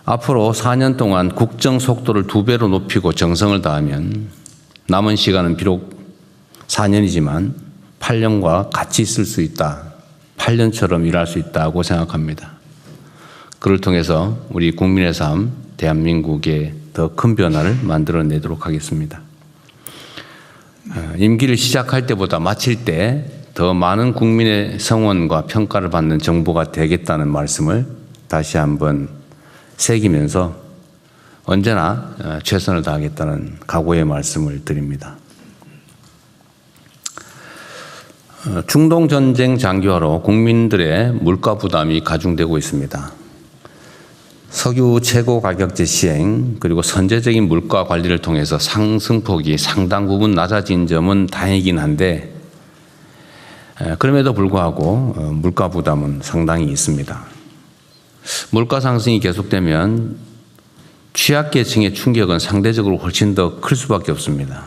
앞으로 4년 동안 국정 속도를 2배로 높이고 정성을 다하면 남은 시간은 비록 4년이지만 8년과 같이 있을 수 있다. 8년처럼 일할 수 있다고 생각합니다. 그를 통해서 우리 국민의 삶, 대한민국에 더 큰 변화를 만들어내도록 하겠습니다. 임기를 시작할 때보다 마칠 때 더 많은 국민의 성원과 평가를 받는 정부가 되겠다는 말씀을 다시 한번 새기면서 언제나 최선을 다하겠다는 각오의 말씀을 드립니다. 중동전쟁 장기화로 국민들의 물가 부담이 가중되고 있습니다. 석유 최고 가격제 시행 그리고 선제적인 물가 관리를 통해서 상승폭이 상당 부분 낮아진 점은 다행이긴 한데 그럼에도 불구하고 물가 부담은 상당히 있습니다. 물가 상승이 계속되면 취약계층의 충격은 상대적으로 훨씬 더 클 수밖에 없습니다.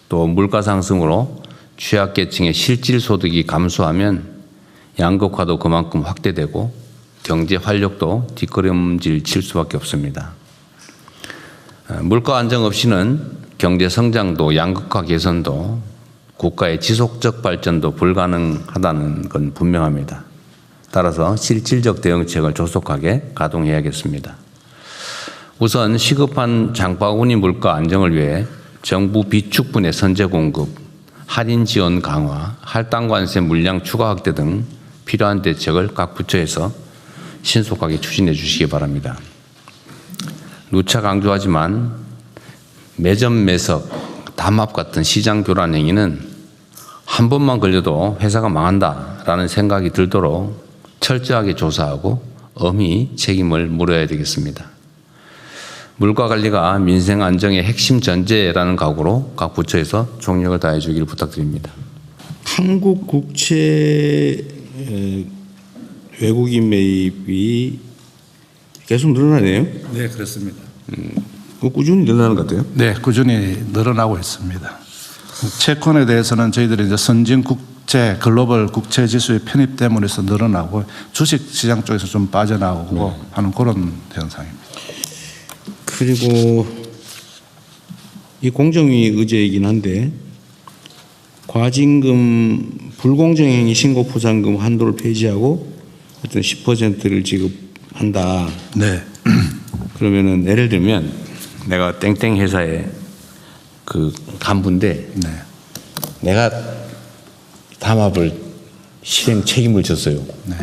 또 물가 상승으로 취약계층의 실질 소득이 감소하면 양극화도 그만큼 확대되고 경제 활력도 뒷걸음질 칠 수밖에 없습니다. 물가 안정 없이는 경제 성장도 양극화 개선도 국가의 지속적 발전도 불가능하다는 건 분명합니다. 따라서 실질적 대응책을 조속하게 가동해야겠습니다. 우선 시급한 장바구니 물가 안정을 위해 정부 비축분의 선제 공급, 할인 지원 강화, 할당관세 물량 추가 확대 등 필요한 대책을 각 부처에서 신속하게 추진해 주시기 바랍니다. 누차 강조하지만 매점 매석, 담합 같은 시장 교란 행위는 한 번만 걸려도 회사가 망한다라는 생각이 들도록 철저하게 조사하고 엄히 책임을 물어야 되겠습니다. 물가 관리가 민생 안정의 핵심 전제라는 각오로 각 부처에서 총력을 다해 주기를 부탁드립니다. 한국 국채 외국인 매입이 계속 늘어나네요. 네, 그렇습니다. 꾸준히 늘어나는 것 같아요. 네, 꾸준히 늘어나고 있습니다. 채권에 대해서는 저희들이 이제 선진 국채, 글로벌 국채 지수의 편입됨으로 해서 늘어나고 주식 시장 쪽에서 좀 빠져나오고 하는 그런 현상입니다. 그리고 이 공정위 의제이긴 한데 과징금 불공정행위 신고 포상금 한도를 폐지하고 어떤 10%를 지급한다. 네. 그러면은 예를 들면 내가 땡땡 회사의 그 간부인데 네. 내가 담합을 실행 책임을 졌어요. 네.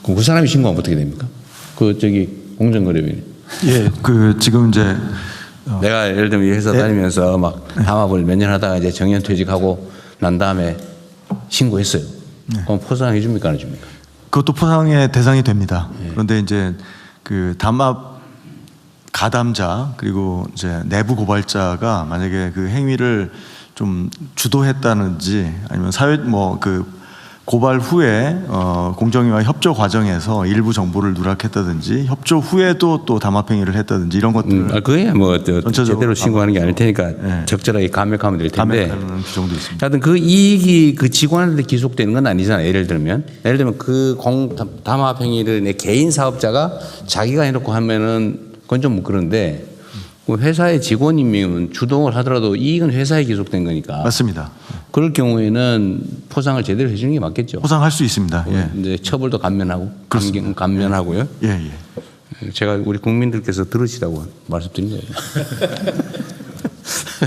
그럼 그 사람이 신고하면 어떻게 됩니까? 그 저기 공정거래위원회. 예, 그 지금 이제 내가 예를 들면 이 회사 다니면서 막 담합을 몇 년 하다가 이제 정년퇴직하고 난 다음에 신고했어요. 그럼 포상해 줍니까 안 해줍니까? 그것도 포상의 대상이 됩니다. 그런데 이제 그 담합 가담자 그리고 이제 내부 고발자가 만약에 그 행위를 좀 주도했다든지 아니면 사회 뭐 그 고발 후에 공정위와 협조 과정에서 일부 정보를 누락했다든지 협조 후에도 또 담합 행위를 했다든지 이런 것들을 그게 뭐 제대로 신고하는 게 아닐 테니까 적절하게 감액하면 될 텐데. 감액하는 규정도 있습니다. 하여튼 그 이익이 그 직원한테 기속되는 건 아니잖아요. 예를 들면 그 담합 행위를 내 개인 사업자가 자기가 해놓고 하면은 그건 좀 그런데 회사의 직원이면 주동을 하더라도 이익은 회사에 기속된 거니까. 맞습니다. 그럴 경우에는 포상을 제대로 해주는 게 맞겠죠. 포상할 수 있습니다. 예. 이제 처벌도 감면하고 감면하고요. 예, 예. 제가 우리 국민들께서 들으시라고 말씀드린 거예요.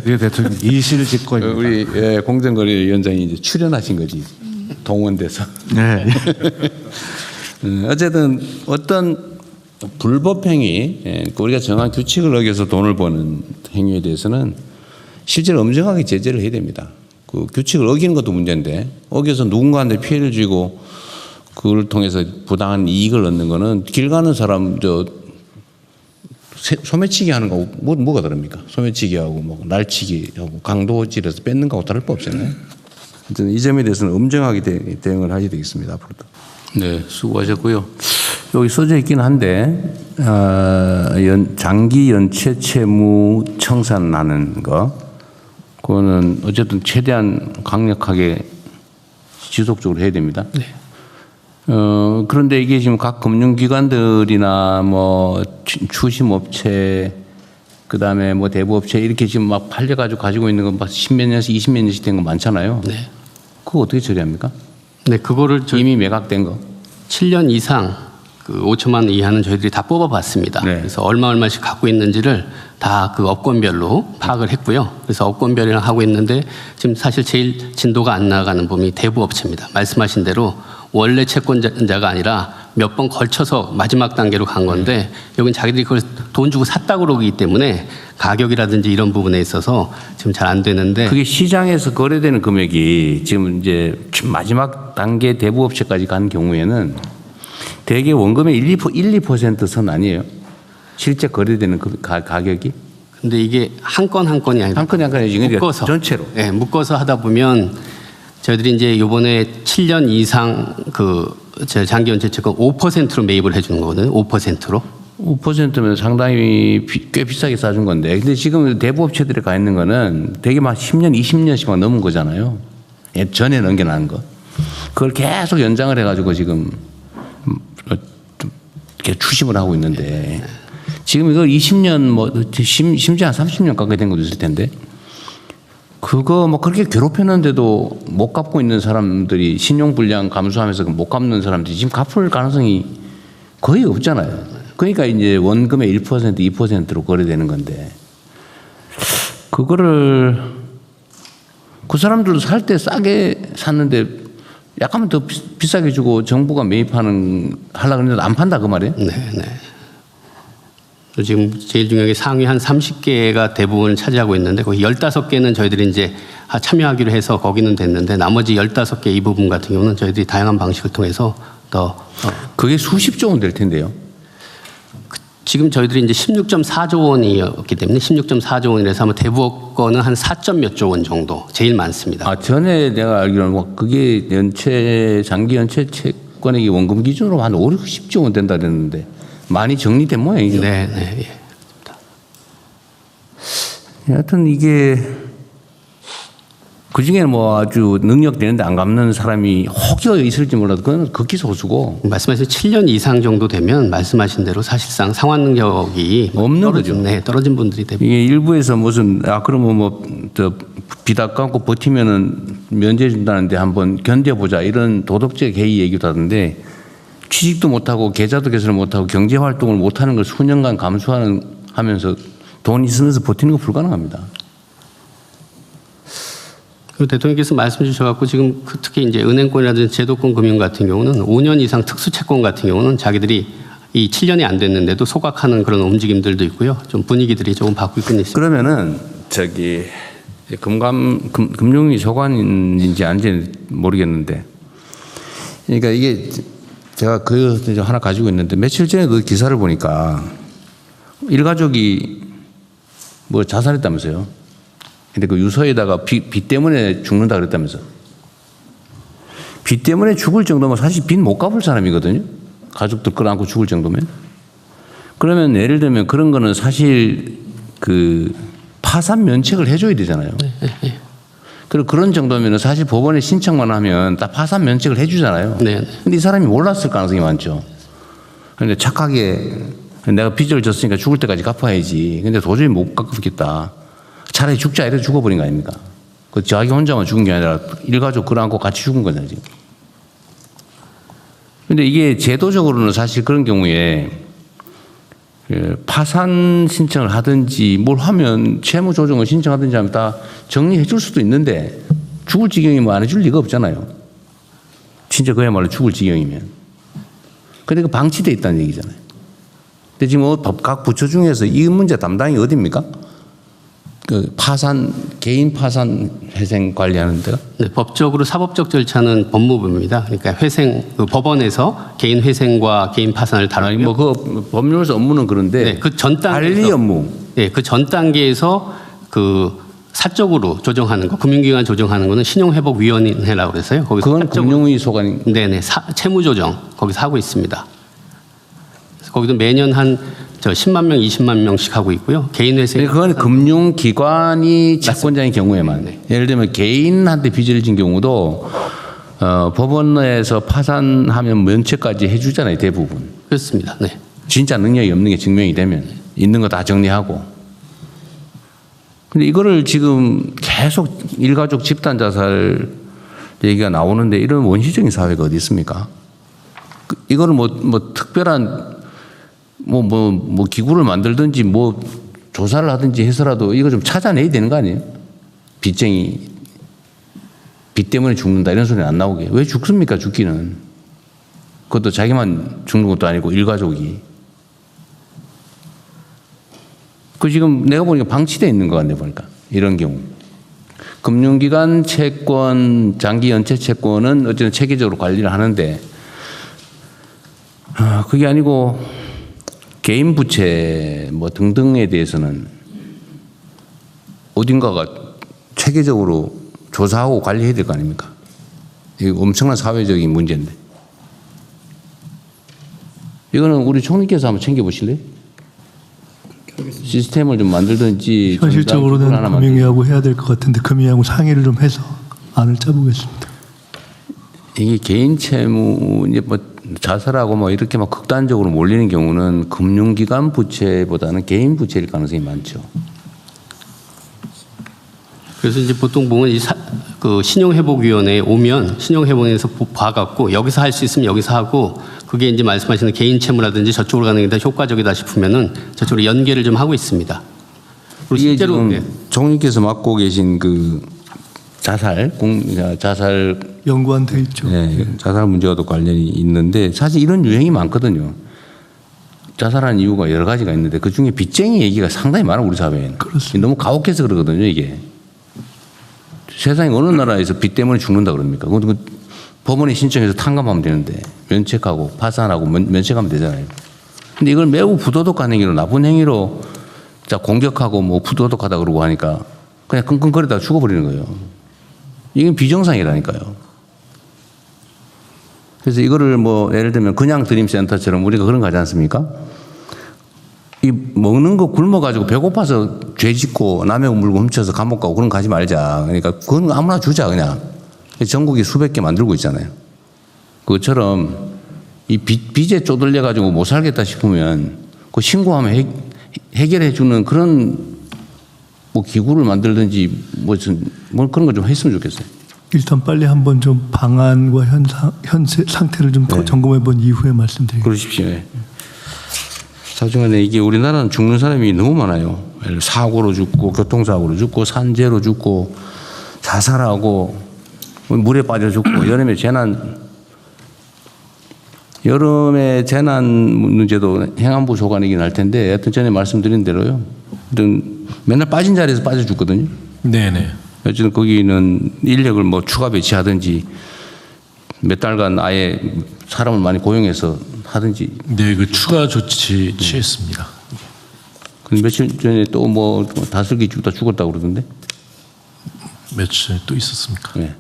네, 대통령 이실직고입니다. 우리 공정거래위원장이 이제 출연하신 거지 동원돼서. 네. 어쨌든 어떤 불법 행위, 우리가 정한 규칙을 어겨서 돈을 버는 행위에 대해서는 실제로 엄정하게 제재를 해야 됩니다. 그 규칙을 어기는 것도 문제인데 어겨서 누군가한테 피해를 주고 그걸 통해서 부당한 이익을 얻는 거는 길 가는 사람 소매치기 하는 거하고 뭐가 다릅니까? 소매치기하고 뭐 날치기하고 강도질해서 뺏는 거하고 다를 바 없잖아요. 이 점에 대해서는 엄정하게 대응을 하셔야 되겠습니다. 앞으로도. 네, 수고하셨고요. 여기 써져 있긴 한데 장기 연체 채무 청산하는 거 그거는 어쨌든 최대한 강력하게 지속적으로 해야 됩니다. 네. 그런데 이게 지금 각 금융기관들이나 뭐 추심업체 그다음에 뭐 대부업체 이렇게 지금 막 팔려가지고 가지고 있는 건 10몇 년씩 20몇 년씩 된 거 많잖아요. 네. 그거 어떻게 처리합니까? 네, 그거를 이미 매각된 거. 7년 이상 그 5천만 원 이하는 저희들이 다 뽑아봤습니다. 네. 그래서 얼마씩 갖고 있는지를 다 그 업권별로 파악을 했고요. 그래서 업권별이랑 하고 있는데 지금 사실 제일 진도가 안 나가는 부분이 대부업체입니다. 말씀하신 대로 원래 채권자가 아니라 몇 번 걸쳐서 마지막 단계로 간 건데 여긴 자기들이 그걸 돈 주고 샀다고 그러기 때문에 가격이라든지 이런 부분에 있어서 지금 잘 안 되는데 그게 시장에서 거래되는 금액이 지금 이제 마지막 단계 대부업체까지 간 경우에는 대개 원금의 1~2% 선 아니에요? 실제 거래되는 그 가격이? 근데 이게 한 건 한 건이 아니라 한 건이 한 건이 아니라 묶어서 전체로. 네, 묶어서 하다 보면 저희들이 이제 요번에 7년 이상 제 장기연체 채권 5%로 매입을 해주는 거거든요. 5%로. 5%면 상당히 꽤 비싸게 싸준 건데, 근데 지금 대부업체들이 가 있는 거는 되게 막 10년, 20년씩 막 넘은 거잖아요. 전에 넘겨놓은 거. 그걸 계속 연장을 해가지고 지금 이렇게 추심을 하고 있는데, 지금 이거 20년 뭐 심지어 한 30년 가까이 된 것도 있을 텐데, 그거 뭐 그렇게 괴롭혔는데도 못 갚고 있는 사람들이 신용불량 감수하면서 못 갚는 사람들이 지금 갚을 가능성이 거의 없잖아요. 그러니까 이제 원금의 1%, 2%로 거래되는 건데, 그거를 그 사람들도 살 때 싸게 샀는데 약간 더 비싸게 주고 정부가 매입하려고 했는데 안 판다 그 말이에요? 네, 네. 지금 제일 중요한 게 상위 한 30개가 대부분을 차지하고 있는데 거기 15개는 저희들이 이제 참여하기로 해서 거기는 됐는데 나머지 15개 이 부분 같은 경우는 저희들이 다양한 방식을 통해서 더 그게 수십조 원 될 텐데요. 지금 저희들이 이제 16.4조 원이었기 때문에 16.4조 원이라서 아마 대부업권은 한 4점 몇 조 원 정도 제일 많습니다. 아, 전에 내가 알기로는 뭐 그게 장기 연체 채권의 원금 기준으로 한 5, 60조 원 된다 그랬는데 많이 정리된 모양이죠. 네, 네. 예. 하여튼 이게 그 중에는 뭐 아주 능력 되는데 안 갚는 사람이 혹여 있을지 몰라도 그건 극히 소수고. 말씀하신 7년 이상 정도 되면 말씀하신 대로 사실상 상환 능력이 없는 거죠. 네, 떨어진 분들이 대부분. 이게 일부에서 무슨 그러면 뭐 빚 갚고 버티면은 면제 준다는데 한번 견뎌보자 이런 도덕적 개의 얘기도 하던데 취직도 못하고 계좌도 개설을 못하고 경제 활동을 못하는 걸 수년간 하면서 돈 있으면서 버티는 거 불가능합니다. 그리고 대통령께서 말씀 주셔갖고 지금 특히 이제 은행권이라든지 제도권 금융 같은 경우는 5년 이상 특수채권 같은 경우는 자기들이 이 7년이 안 됐는데도 소각하는 그런 움직임들도 있고요. 좀 분위기들이 조금 바뀌고 있습니다. 그러면은 금융위 소관인지 아닌지 모르겠는데, 그러니까 이게 제가 그 하나 가지고 있는데 며칠 전에 그 기사를 보니까 일가족이 뭐 자살했다면서요. 근데 그 유서에다가 빚 때문에 죽는다 그랬다면서. 빚 때문에 죽을 정도면 사실 빚 못 갚을 사람이거든요. 가족들 끌어안고 죽을 정도면. 그러면 예를 들면 그런 거는 사실 그 파산 면책을 해줘야 되잖아요. 그리고 그런 정도면 사실 법원에 신청만 하면 다 파산 면책을 해주잖아요. 네. 근데 이 사람이 몰랐을 가능성이 많죠. 그런데 착하게 내가 빚을 졌으니까 죽을 때까지 갚아야지. 근데 도저히 못 갚겠다. 차라리 죽자 이래 죽어버린 거 아닙니까? 그 자기 혼자만 죽은 게 아니라 일가족 끌어안고 같이 죽은 거잖아요, 지금. 근데 이게 제도적으로는 사실 그런 경우에 파산 신청을 하든지 뭘 하면 채무 조정을 신청하든지 하면 다 정리해 줄 수도 있는데 죽을 지경이면 안 해줄 리가 없잖아요. 진짜 그야말로 죽을 지경이면. 근데 그 방치돼 있다는 얘기잖아요. 근데 지금 각 부처 중에서 이 문제 담당이 어디입니까? 그 개인 파산 회생 관리하는 데가? 네, 법적으로 사법적 절차는 법무부입니다. 그러니까 그 법원에서 개인 회생과 개인 파산을 다루고요. 뭐 그 법률에서 업무는 그런데 네, 그 전 단계에서 관리 업무. 네, 그 전 단계에서 그 사적으로 조정하는 거, 금융기관 조정하는 거는 신용회복위원회라고 그래서요. 거기서 그건 사적으로 금융위 소관인. 네네, 채무 조정 거기서 하고 있습니다. 그래서 거기도 매년 한 10만 명, 20만 명씩 하고 있고요. 개인 회생. 그건 금융기관이 채권자인 경우에만. 예를 들면 개인한테 빚을 진 경우도 법원에서 파산하면 면책까지 해주잖아요, 대부분. 그렇습니다. 네. 진짜 능력이 없는 게 증명이 되면 있는 거 다 정리하고. 근데 이거를 지금 계속 일가족 집단 자살 얘기가 나오는데 이런 원시적인 사회가 어디 있습니까? 이거는 뭐 특별한 뭐 기구를 만들든지 뭐 조사를 하든지 해서라도 이거 좀 찾아내야 되는 거 아니에요? 빚쟁이, 빚 때문에 죽는다 이런 소리는 안 나오게. 왜 죽습니까, 죽기는? 그것도 자기만 죽는 것도 아니고 일가족이. 그 지금 내가 보니까 방치되어 있는 것 같네, 보니까. 이런 경우. 금융기관 채권, 장기 연체 채권은 어쨌든 체계적으로 관리를 하는데, 그게 아니고 개인 부채 뭐 등등에 대해서는 어딘가가 체계적으로 조사하고 관리해야 될 거 아닙니까? 이거 엄청난 사회적인 문제인데. 이거는 우리 총리께서 한번 챙겨보실래요? 시스템을 좀 만들든지. 현실적으로는 하나 금융위하고 해야 될 것 같은데 금융위하고 상의를 좀 해서 안을 짜보겠습니다. 이게 개인 채무 이제 뭐 자살하고 뭐 이렇게 막 극단적으로 몰리는 경우는 금융기관 부채보다는 개인 부채일 가능성이 많죠. 그래서 이제 보통 보면 그 신용회복위원회에 오면 신용회복위원회에서 봐갖고 여기서 할 수 있으면 여기서 하고 그게 이제 말씀하시는 개인 채무라든지 저쪽으로 가는 게 더 효과적이다 싶으면은 저쪽으로 연계를 좀 하고 있습니다. 그리고 이게 실제로 지금 네. 총리께서 맡고 계신 그 자살 연구안 돼 있죠. 네, 자살 문제와도 관련이 있는데 사실 이런 유행이 많거든요. 자살하는 이유가 여러 가지가 있는데 그 중에 빚쟁이 얘기가 상당히 많아 우리 사회에는. 그렇습니다. 너무 가혹해서 그러거든요 이게. 세상에 어느 나라에서 빚 때문에 죽는다 그럽니까? 그건 법원에 신청해서 탕감하면 되는데 면책하고 파산하고 면책하면 되잖아요. 근데 이걸 매우 부도덕한 행위로 나쁜 행위로 자 공격하고 뭐 부도덕하다 그러고 하니까 그냥 끙끙거리다가 죽어버리는 거예요. 이게 비정상이라니까요. 그래서 이거를 뭐 예를 들면 그냥 드림센터처럼 우리가 그런 거 하지 않습니까? 이 먹는 거 굶어가지고 배고파서 죄 짓고 남의 물건 훔쳐서 감옥 가고 그런 거 하지 말자. 그러니까 그건 아무나 주자 그냥. 전국이 수백 개 만들고 있잖아요. 그것처럼 이 빚에 쪼들려가지고 못 살겠다 싶으면 그 신고하면 해결해 주는 그런 뭐 기구를 만들든지 뭐 그런 거 좀 했으면 좋겠어요. 일단 빨리 한번 좀 방안과 현재 상태를 좀 더 점검해 본 이후에 말씀드리겠습니다. 그러십시오. 예. 사중간에 이게 우리나라는 죽는 사람이 너무 많아요. 사고로 죽고 교통사고로 죽고 산재로 죽고 자살하고 물에 빠져 죽고 여름에 재난 문제도 행안부 소관이긴 할 텐데 하여튼 전에 말씀드린 대로요. 맨날 빠진 자리에서 빠져 죽거든요. 네네. 어쨌든 거기는 인력을 뭐 추가 배치하든지 몇 달간 아예 사람을 많이 고용해서 하든지. 네, 그 추가 조치 취했습니다. 근데 며칠 전에 또 뭐 다슬기 죽다 죽었다고 그러던데. 며칠 또 있었습니까? 네.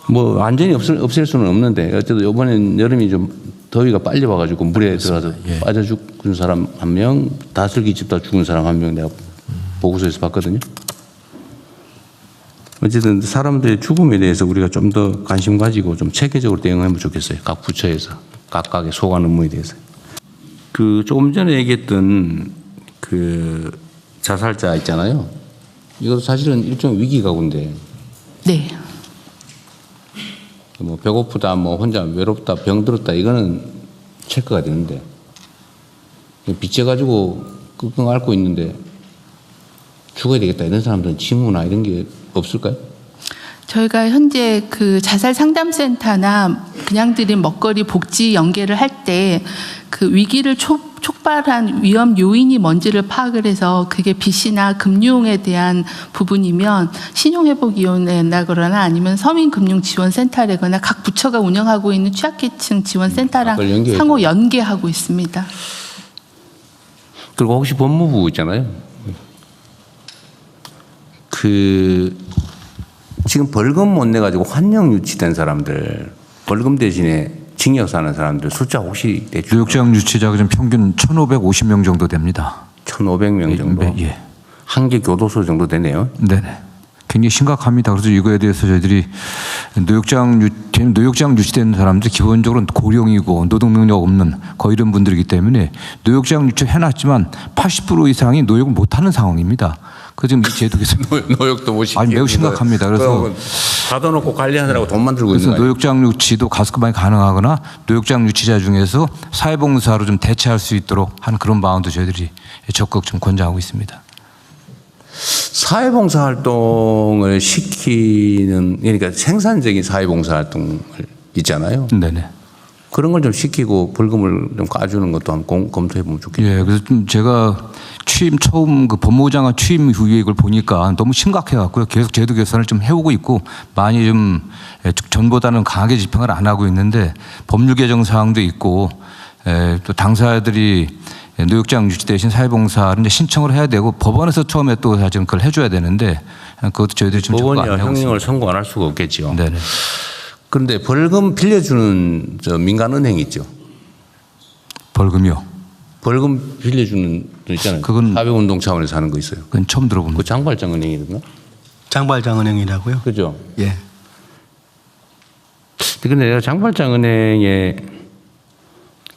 뭐 완전히 없앨 수는 없는데 어쨌든 이번엔 여름이 좀 더위가 빨리 와가지고 물에 들어가서 예. 빠져 죽은 사람 1명, 다슬기 짚다 죽은 사람 1명 내가 보고서에서 봤거든요. 어쨌든 사람들의 죽음에 대해서 우리가 좀 더 관심 가지고 좀 체계적으로 대응하면 좋겠어요. 각 부처에서 각각의 소관 업무에 대해서. 그 조금 전에 얘기했던 그 자살자 있잖아요. 이것도 사실은 일종의 위기 가구인데. 네. 뭐 배고프다, 뭐 혼자 외롭다, 병들었다 이거는 체크가 되는데 빚져 가지고 끙끙 앓고 있는데 죽어야 되겠다 이런 사람들은 징후나 이런 게 없을까요? 저희가 현재 그 자살 상담센터나 그냥 드린 먹거리 복지 연계를 할 때 그 위기를 촉발한 위험 요인이 뭔지를 파악을 해서 그게 빚이나 금융에 대한 부분이면 신용회복위원회나 아니면 서민금융지원센터라거나 각 부처가 운영하고 있는 취약계층 지원센터랑 그걸 연계해서. 상호 연계하고 있습니다. 그리고 혹시 법무부 있잖아요. 그 지금 벌금 못 내 가지고 환령 유치된 사람들 벌금 대신에 징역 사는 사람들 숫자 혹시 대충 교육장 유치자가 지금 평균 1,550명 정도 됩니다. 1,500명 정도. 예. 한 개 교도소 정도 되네요. 네네. 굉장히 심각합니다. 그래서 이거에 대해서 저희들이 노역장 유치된 사람들 기본적으로 고령이고 노동 능력 없는 거의 이런 분들이기 때문에 노역장 유치 해놨지만 80% 이상이 노역을 못하는 상황입니다. 그 지금 이 제도에서 노역도 못 시키고. 아니 매우 심각합니다. 그래서 가둬놓고 관리하느라고 돈 만들고 있는 그래서 거예요. 노역장 유치도 가스급반이 가능하거나 노역장 유치자 중에서 사회봉사로 좀 대체할 수 있도록 하는 그런 방안도 저희들이 적극 좀 권장하고 있습니다. 사회봉사 활동을 시키는, 그러니까 생산적인 사회봉사 활동을 있잖아요. 네네. 그런 걸 좀 시키고 벌금을 좀 까주는 것도 한번 검토해 보면 좋겠네요. 예, 그래서 좀 제가 취임 처음 그 법무부 장관 취임 후에 이걸 보니까 너무 심각해갖고요. 계속 제도 개선을 좀 해오고 있고 많이 좀 전보다는 강하게 집행을 안 하고 있는데 법률 개정 사항도 있고 또 당사자들이 노역장 유치 대신 사회봉사를 이제 신청을 해야 되고 법원에서 처음에 또 사실 그걸 해줘야 되는데 그것도 저희들이 좀 적극 안 법원이야 하고 형량을 있습니다. 선고 안 할 수가 없겠죠. 네네. 그런데 벌금 빌려주는 저 민간은행 있죠. 벌금이요? 벌금 빌려주는 돈 있잖아요. 그건- 사회운동 차원에서 하는 거 있어요. 그건 처음 들어봅니다. 그 장발장은행이든가? 장발장은행이라고요? 그죠? 예. 근데 내가 장발장은행에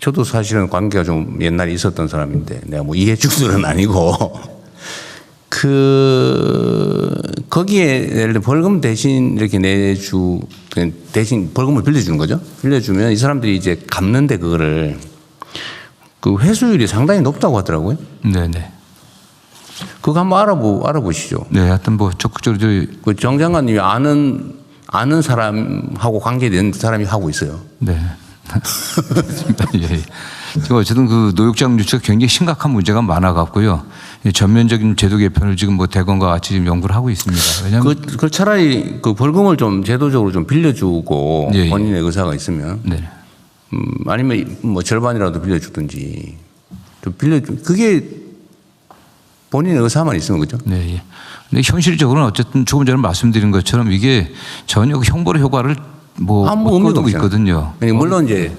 저도 사실은 관계가 좀 옛날에 있었던 사람인데 내가 뭐 이해충돌은 아니고 거기에 예를 들어 벌금 대신 이렇게 대신 벌금을 빌려주는 거죠. 빌려주면 이 사람들이 이제 갚는데 그거를 그 회수율이 상당히 높다고 하더라고요. 네네. 그거 한번 알아보시죠. 네, 하여튼 뭐 적극적으로 저희 그 정 장관님이 아는 사람하고 관계된 사람이 하고 있어요. 네. 그렇습니다. 예. 지금 어쨌든 그 노역장 유치가 굉장히 심각한 문제가 많아갖고요. 전면적인 제도 개편을 지금 뭐 대검과 같이 지금 연구를 하고 있습니다. 왜냐하면 그 차라리 그 벌금을 좀 제도적으로 좀 빌려주고 예, 예. 본인의 의사가 있으면 네. 아니면 뭐 절반이라도 빌려주든지 좀 그게 본인의 의사만 있으면 그죠? 네. 예. 근데 현실적으로는 어쨌든 조금 전에 말씀드린 것처럼 이게 전혀 그 형벌의 효과를 뭐 아무 의미가 얻고 없잖아요. 있거든요. 그러니까 물론 이제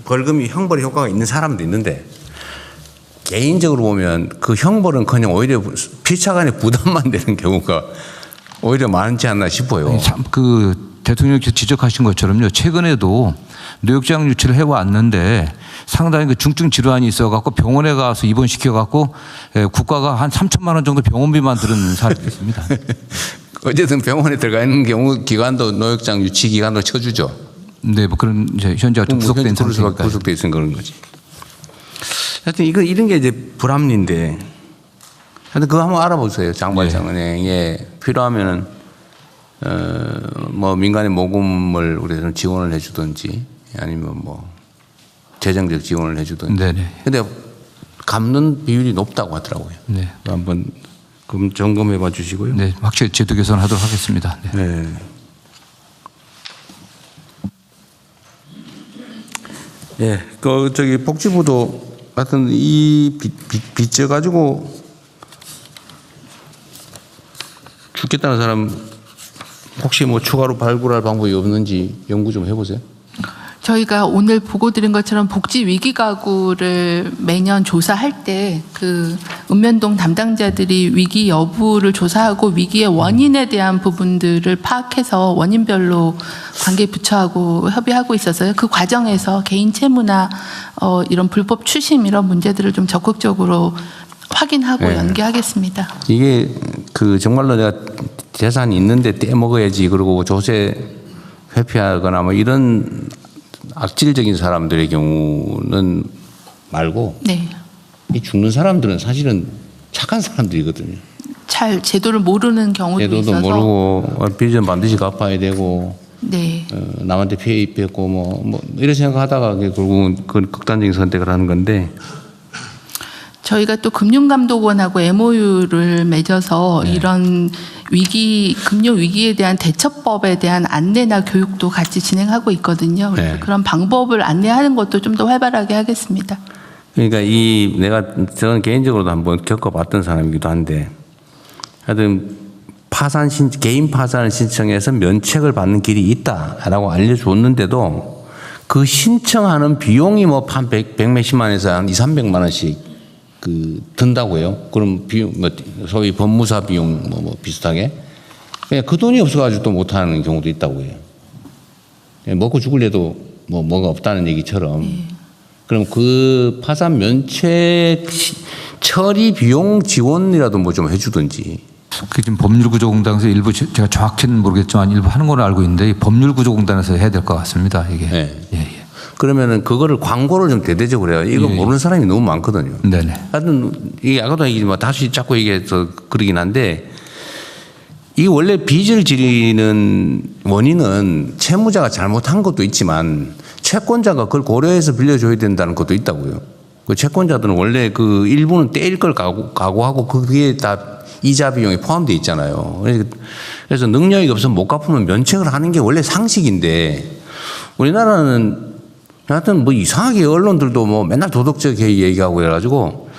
벌금이 형벌의 효과가 있는 사람도 있는데 개인적으로 보면 그 형벌은커녕 오히려 피차간에 부담만 되는 경우가 오히려 많지 않나 싶어요. 참 그 대통령께서 지적하신 것처럼요. 최근에도 노역장 유치를 해왔는데 상당히 그 중증 질환이 있어갖고 병원에 가서 입원시켜갖고 국가가 한 3천만 원 정도 병원비만 들은 사례도 있습니다. 어쨌든 병원에 들어가 있는 경우 기간도 노역장 유치 기간도 쳐주죠. 네, 뭐 그런 이제 현재 구속된 상태니까. 구속돼 있으면 그런 거지. 하여튼 이런 게 이제 불합리인데 하여튼 그거 한번 알아보세요. 장발장은행에 필요하면은 뭐 민간의 모금을 우리는 지원을 해주든지 아니면 뭐 재정적 지원을 해주든지. 네네. 근데 갚는 비율이 높다고 하더라고요. 네. 한번 그럼 점검해 봐 주시고요. 네, 확실히 제도 개선하도록 하겠습니다. 네. 네. 예, 그 저기 복지부도 하여튼 이 빚져 가지고 죽겠다는 사람 혹시 뭐 추가로 발굴할 방법이 없는지 연구 좀 해보세요. 저희가 오늘 보고 드린 것처럼 복지 위기 가구를 매년 조사할 때 그 읍면동 담당자들이 위기 여부를 조사하고 위기의 원인에 대한 부분들을 파악해서 원인별로 관계 부처하고 협의하고 있어서요. 그 과정에서 개인 채무나 이런 불법 추심 이런 문제들을 좀 적극적으로 확인하고 네. 연계하겠습니다. 이게 그 정말로 내가 재산이 있는데 떼먹어야지 그러고 조세 회피하거나 뭐 이런 악질적인 사람들의 경우는 말고 네. 이 죽는 사람들은 사실은 착한 사람들이거든요. 잘 제도를 모르는 경우도 제도도 있어서 모르고 빚은 반드시 갚아야 되고 네. 남한테 피해 입혔고 뭐 이런 생각하다가 결국은 그 극단적인 선택을 하는 건데 저희가 또 금융감독원하고 MOU를 맺어서 이런 금융 위기에 대한 대처법에 대한 안내나 교육도 같이 진행하고 있거든요. 그래서 네. 그런 방법을 안내하는 것도 좀 더 활발하게 하겠습니다. 그러니까 저는 개인적으로도 한번 겪어봤던 사람이기도 한데 하여튼 개인 파산을 신청해서 면책을 받는 길이 있다라고 알려줬는데도 그 신청하는 비용이 뭐 한 100몇십만에서 한 200~300만 원씩 든다고요. 그럼 비용, 소위 법무사 비용 뭐 비슷하게. 그냥 그 돈이 없어가지고 또 못하는 경우도 있다고 해요. 먹고 죽을래도 뭐가 없다는 얘기처럼. 그럼 그 파산 면책 처리 비용 지원이라도 뭐 좀 해주든지. 그 지금 법률구조공단에서 일부 제가 정확히는 모르겠지만 일부 하는 걸로 알고 있는데 이 법률구조공단에서 해야 될 것 같습니다. 이게. 네. 예. 그러면은 그거를 광고를 좀 대대적으로 해요. 이거 모르는 사람이 너무 많거든요. 네네. 하여튼 이게 아까도 얘기지만 다시 자꾸 얘기해서 그러긴 한데 이 원래 빚을 지르는 원인은 채무자가 잘못한 것도 있지만 채권자가 그걸 고려해서 빌려줘야 된다는 것도 있다고요. 그 채권자들은 원래 그 일부는 떼일 걸 각오하고 그게 다 이자 비용이 포함되어 있잖아요. 그래서 능력이 없으면 못 갚으면 면책을 하는 게 원래 상식인데 우리나라는 하여튼 뭐 이상하게 언론들도 뭐 맨날 도덕적 해이 얘기하고 해가지고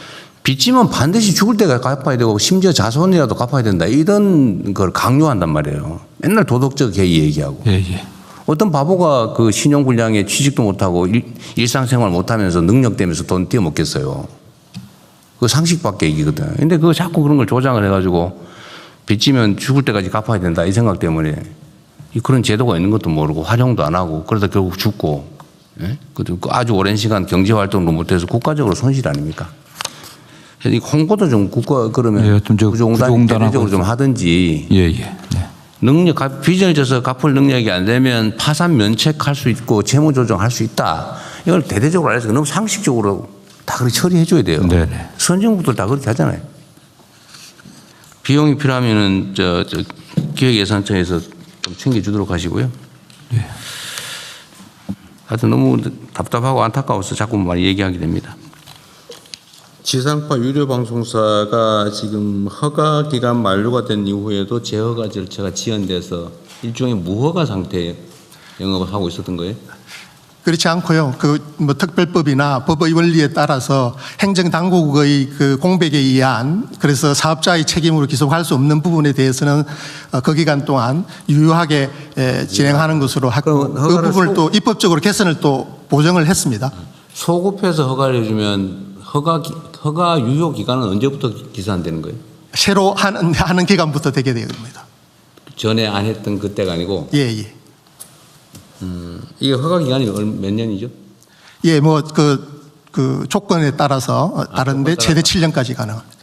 빚지면 반드시 죽을 때까지 갚아야 되고 심지어 자손이라도 갚아야 된다 이런 걸 강요한단 말이에요. 맨날 도덕적 해이 얘기하고. 예. 어떤 바보가 그 신용불량에 취직도 못하고 일상생활 못하면서 능력되면서 돈 띄어먹겠어요. 그 상식밖에 얘기거든. 근데 그거 자꾸 그런 걸 조장을 해가지고 빚지면 죽을 때까지 갚아야 된다 이 생각 때문에 그런 제도가 있는 것도 모르고 활용도 안 하고 그러다 결국 죽고 그리고 아주 오랜 시간 경제활동도 못해서 국가적으로 손실 아닙니까? 이 홍보도 좀 국가 그러면 구조공단이 대대적으로 좀 하든지 예. 능력 빚을 져서 갚을 능력이 안 되면 파산 면책할 수 있고 채무 조정할 수 있다. 이걸 대대적으로 알려서 너무 상식적으로 다 그렇게 처리해 줘야 돼요. 네네. 선진국들 다 그렇게 하잖아요. 비용이 필요하면은 저 기획예산청에서 좀 챙겨주도록 하시고요. 예. 하여튼 너무 답답하고 안타까워서 자꾸 많이 얘기하게 됩니다. 지상파 유료 방송사가 지금 허가 기간 만료가 된 이후에도 재허가 절차가 지연돼서 일종의 무허가 상태에 영업을 하고 있었던 거예요? 그렇지 않고요. 뭐 특별법이나 법의 원리에 따라서 행정당국의 그 공백에 의한 그래서 사업자의 책임으로 기소할 수 없는 부분에 대해서는 그 기간 동안 유효하게 진행하는 것으로 하고 그 부분을 또 입법적으로 개선을 또 보정을 했습니다. 소급해서 허가를 해주면 허가 유효 기간은 언제부터 기산되는 거예요? 새로 하는 기간부터 되게 됩니다. 전에 안 했던 그때가 아니고? 예. 이게 허가 기간이 몇 년이죠? 예, 뭐 그 조건에 따라서 다른데 최대 7년까지 가능합니다.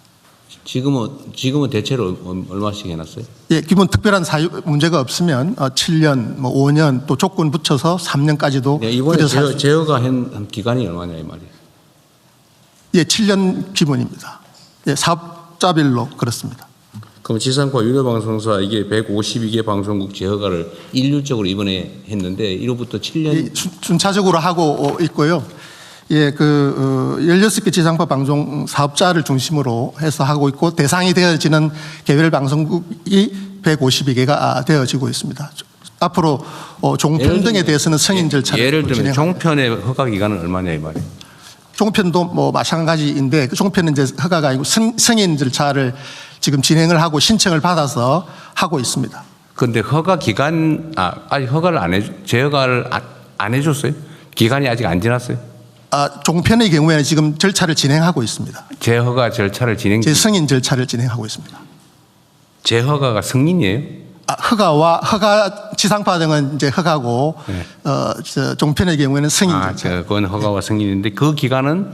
지금은 대체로 얼마씩 해놨어요? 예, 기본 특별한 사유 문제가 없으면 7년, 뭐 5년 또 조건 붙여서 3년까지도. 네, 이번에 제어가 한 기간이 얼마냐 이 말이에요? 예, 7년 기본입니다. 예, 사업자별로 그렇습니다. 그럼 지상파 유료방송사 이게 152개 방송국 재허가를 일률적으로 이번에 했는데 이로부터 7년 예, 순차적으로 하고 있고요. 예, 16개 지상파 방송 사업자를 중심으로 해서 하고 있고 대상이 되어지는 개별 방송국이 152개가 되어지고 있습니다. 앞으로 종편 등에 대해서는 승인 절차를 예를 들면 종편의 허가 기간은 얼마냐 이 말이에요? 종편도 뭐 마찬가지인데 그 종편은 이제 허가가 아니고 승인 절차를 지금 진행을 하고 신청을 받아서 하고 있습니다. 그런데 허가 기간 아직 허가를 재허가를 안 해줬어요? 기간이 아직 안 지났어요? 종편의 경우에는 지금 절차를 진행하고 있습니다. 재허가 절차를 승인 절차를 진행하고 있습니다. 재허가가 승인이에요? 허가 지상파 등은 이제 허가고 네. 종편의 경우에는 승인 절차. 그건 허가와 승인인데 그 기간은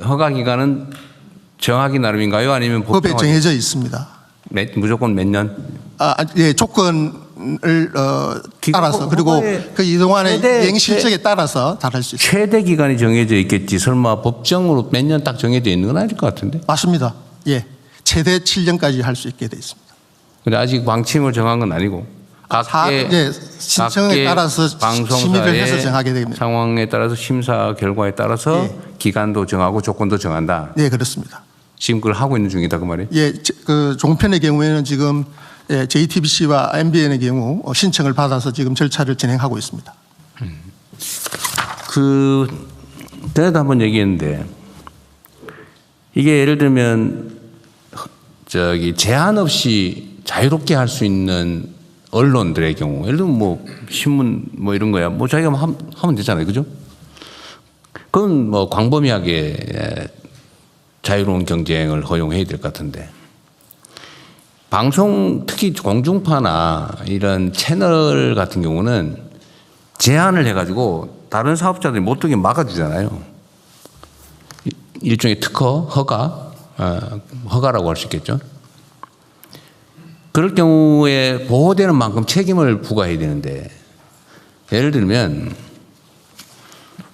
허가 기간은 정하기 나름인가요? 아니면 법에 정해져 있습니다. 무조건 몇 년? 예, 조건을 따라서 그리고 그 이동안의 이행 실적에 따라서 다를 수 있습니다. 최대 기간이 정해져 있겠지. 설마 법정으로 몇 년 딱 정해져 있는 건 아닐 것 같은데? 맞습니다. 예, 최대 7년까지 할 수 있게 돼 있습니다. 근데 아직 방침을 정한 건 아니고 예, 신청에 따라서 심의를 해서 정하게 됩니다. 상황에 따라서 심사 결과에 따라서 예. 기간도 정하고 조건도 정한다. 네, 그렇습니다. 지금 그걸 하고 있는 중이다 그 말이에요? 예, 그 종편의 경우에는 지금 JTBC와 MBN의 경우 신청을 받아서 지금 절차를 진행하고 있습니다. 전에도 한번 얘기했는데 이게 예를 들면 제한 없이 자유롭게 할 수 있는 언론들의 경우, 예를 들면 뭐 신문 뭐 이런 거야, 뭐 자기가 하면 되잖아요, 그죠? 그건 뭐 광범위하게 자유로운 경쟁을 허용해야 될 것 같은데 방송 특히 공중파나 이런 채널 같은 경우는 제한을 해가지고 다른 사업자들이 못 되게 막아주잖아요. 일종의 특허, 허가라고 할 수 있겠죠. 그럴 경우에 보호되는 만큼 책임을 부과해야 되는데, 예를 들면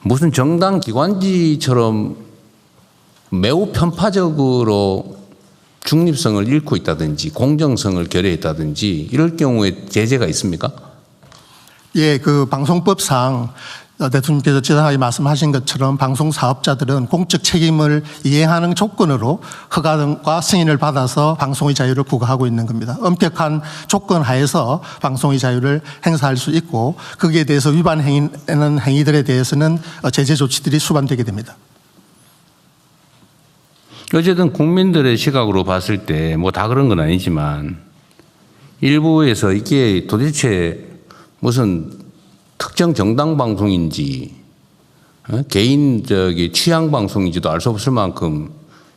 무슨 정당 기관지처럼 매우 편파적으로 중립성을 잃고 있다든지 공정성을 결여했다든지 이럴 경우에 제재가 있습니까? 예, 그 방송법상 대통령께서 지난하게 말씀하신 것처럼 방송 사업자들은 공적 책임을 이행하는 조건으로 허가 등과 승인을 받아서 방송의 자유를 구가하고 있는 겁니다. 엄격한 조건 하에서 방송의 자유를 행사할 수 있고 거기에 대해서 위반하는 행위들에 대해서는 제재 조치들이 수반되게 됩니다. 어쨌든 국민들의 시각으로 봤을 때 뭐 다 그런 건 아니지만 일부에서 이게 도대체 무슨 특정 정당 방송인지 개인 취향 방송인지도 알 수 없을 만큼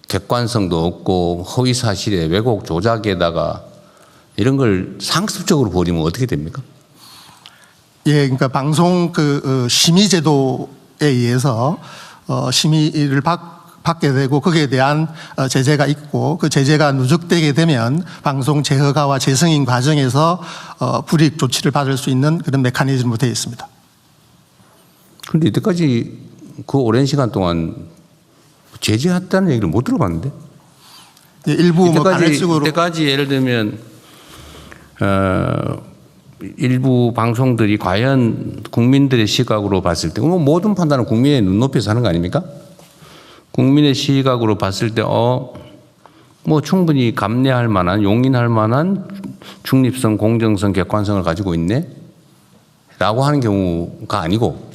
객관성도 없고 허위 사실에 왜곡 조작에다가 이런 걸 상습적으로 벌이면 어떻게 됩니까? 예, 그러니까 방송 심의제도에 의해서 심의를 받게 되고 거기에 대한 제재가 있고 그 제재가 누적되게 되면 방송 재허가와 재승인 과정에서 불이익 조치를 받을 수 있는 그런 메커니즘으로 되어 있습니다. 그런데 이때까지 그 오랜 시간 동안 제재했다는 얘기를 못 들어봤는데? 예, 일부 간헐적으로 이때까지 예를 들면 일부 방송들이 과연 국민들의 시각으로 봤을 때 모든 판단은 국민의 눈높이에서 하는 거 아닙니까? 국민의 시각으로 봤을 때 뭐 충분히 감내할 만한 용인할 만한 중립성, 공정성, 객관성을 가지고 있네 라고 하는 경우가 아니고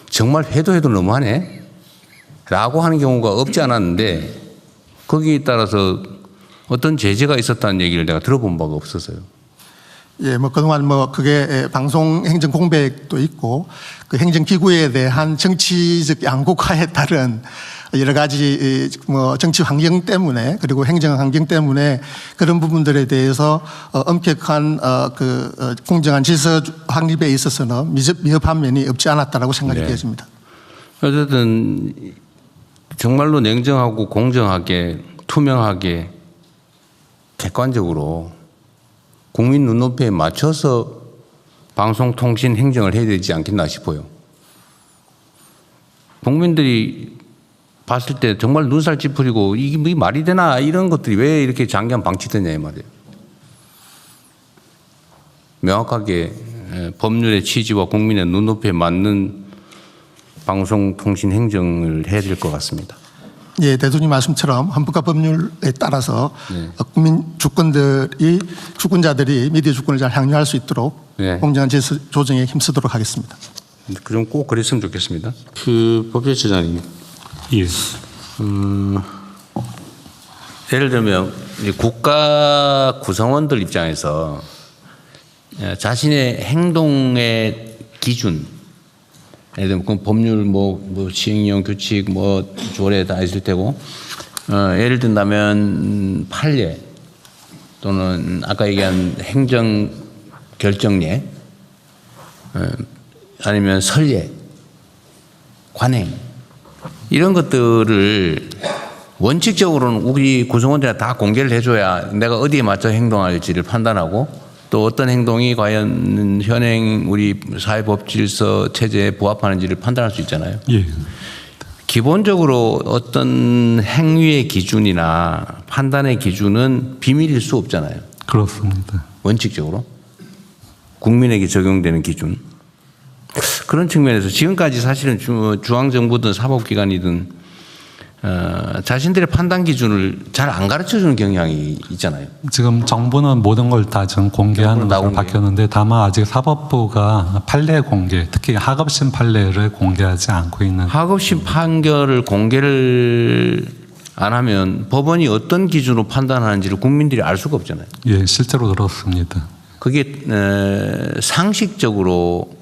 정말 해도 너무하네 라고 하는 경우가 없지 않았는데 거기에 따라서 어떤 제재가 있었다는 얘기를 내가 들어본 바가 없었어요. 예, 뭐 그동안 뭐 그게 방송 행정 공백도 있고 그 행정 기구에 대한 정치적 양극화에 따른 여러 가지 뭐 정치 환경 때문에 그리고 행정 환경 때문에 그런 부분들에 대해서 엄격한 공정한 질서 확립에 있어서는 미흡한 면이 없지 않았다라고 생각이 되어집니다. 어쨌든 정말로 냉정하고 공정하게 투명하게 객관적으로 국민 눈높이에 맞춰서 방송통신 행정을 해야 되지 않겠나 싶어요. 국민들이 봤을 때 정말 눈살 찌푸리고 이게 말이 되나 이런 것들이 왜 이렇게 장기간 방치되냐 이 말이에요. 명확하게 법률의 취지와 국민의 눈높이에 맞는 방송통신 행정을 해야 될 것 같습니다. 예, 대통령 말씀처럼 헌법과 법률에 따라서 국민 주권자들이 미디어 주권을 잘 향유할 수 있도록 공정한 질서 조정에 힘쓰도록 하겠습니다. 그럼 꼭 그랬으면 좋겠습니다. 법제처장님. 예. 예를 들면 국가 구성원들 입장에서 자신의 행동의 기준, 예를 들면 그 법률 뭐 시행령 규칙 뭐 조례 다 있을 테고 예를 든다면 판례 또는 아까 얘기한 행정 결정례 아니면 선례, 관행 이런 것들을 원칙적으로는 우리 구성원들이 다 공개를 해줘야 내가 어디에 맞춰 행동할지를 판단하고 또 어떤 행동이 과연 현행 우리 사회법질서 체제에 부합하는지를 판단할 수 있잖아요. 예. 기본적으로 어떤 행위의 기준이나 판단의 기준은 비밀일 수 없잖아요. 그렇습니다. 원칙적으로 국민에게 적용되는 기준. 그런 측면에서 지금까지 사실은 중앙정부든 사법기관이든 자신들의 판단 기준을 잘 안 가르쳐주는 경향이 있잖아요. 지금 정부는 모든 걸 다 지금 공개하는 것으로 바뀌었는데 다만 아직 사법부가 판례 공개, 특히 하급심 판례를 공개하지 않고 있는. 하급심 판결을 공개를 안 하면 법원이 어떤 기준으로 판단하는지를 국민들이 알 수가 없잖아요. 예, 실제로 그렇습니다. 그게 상식적으로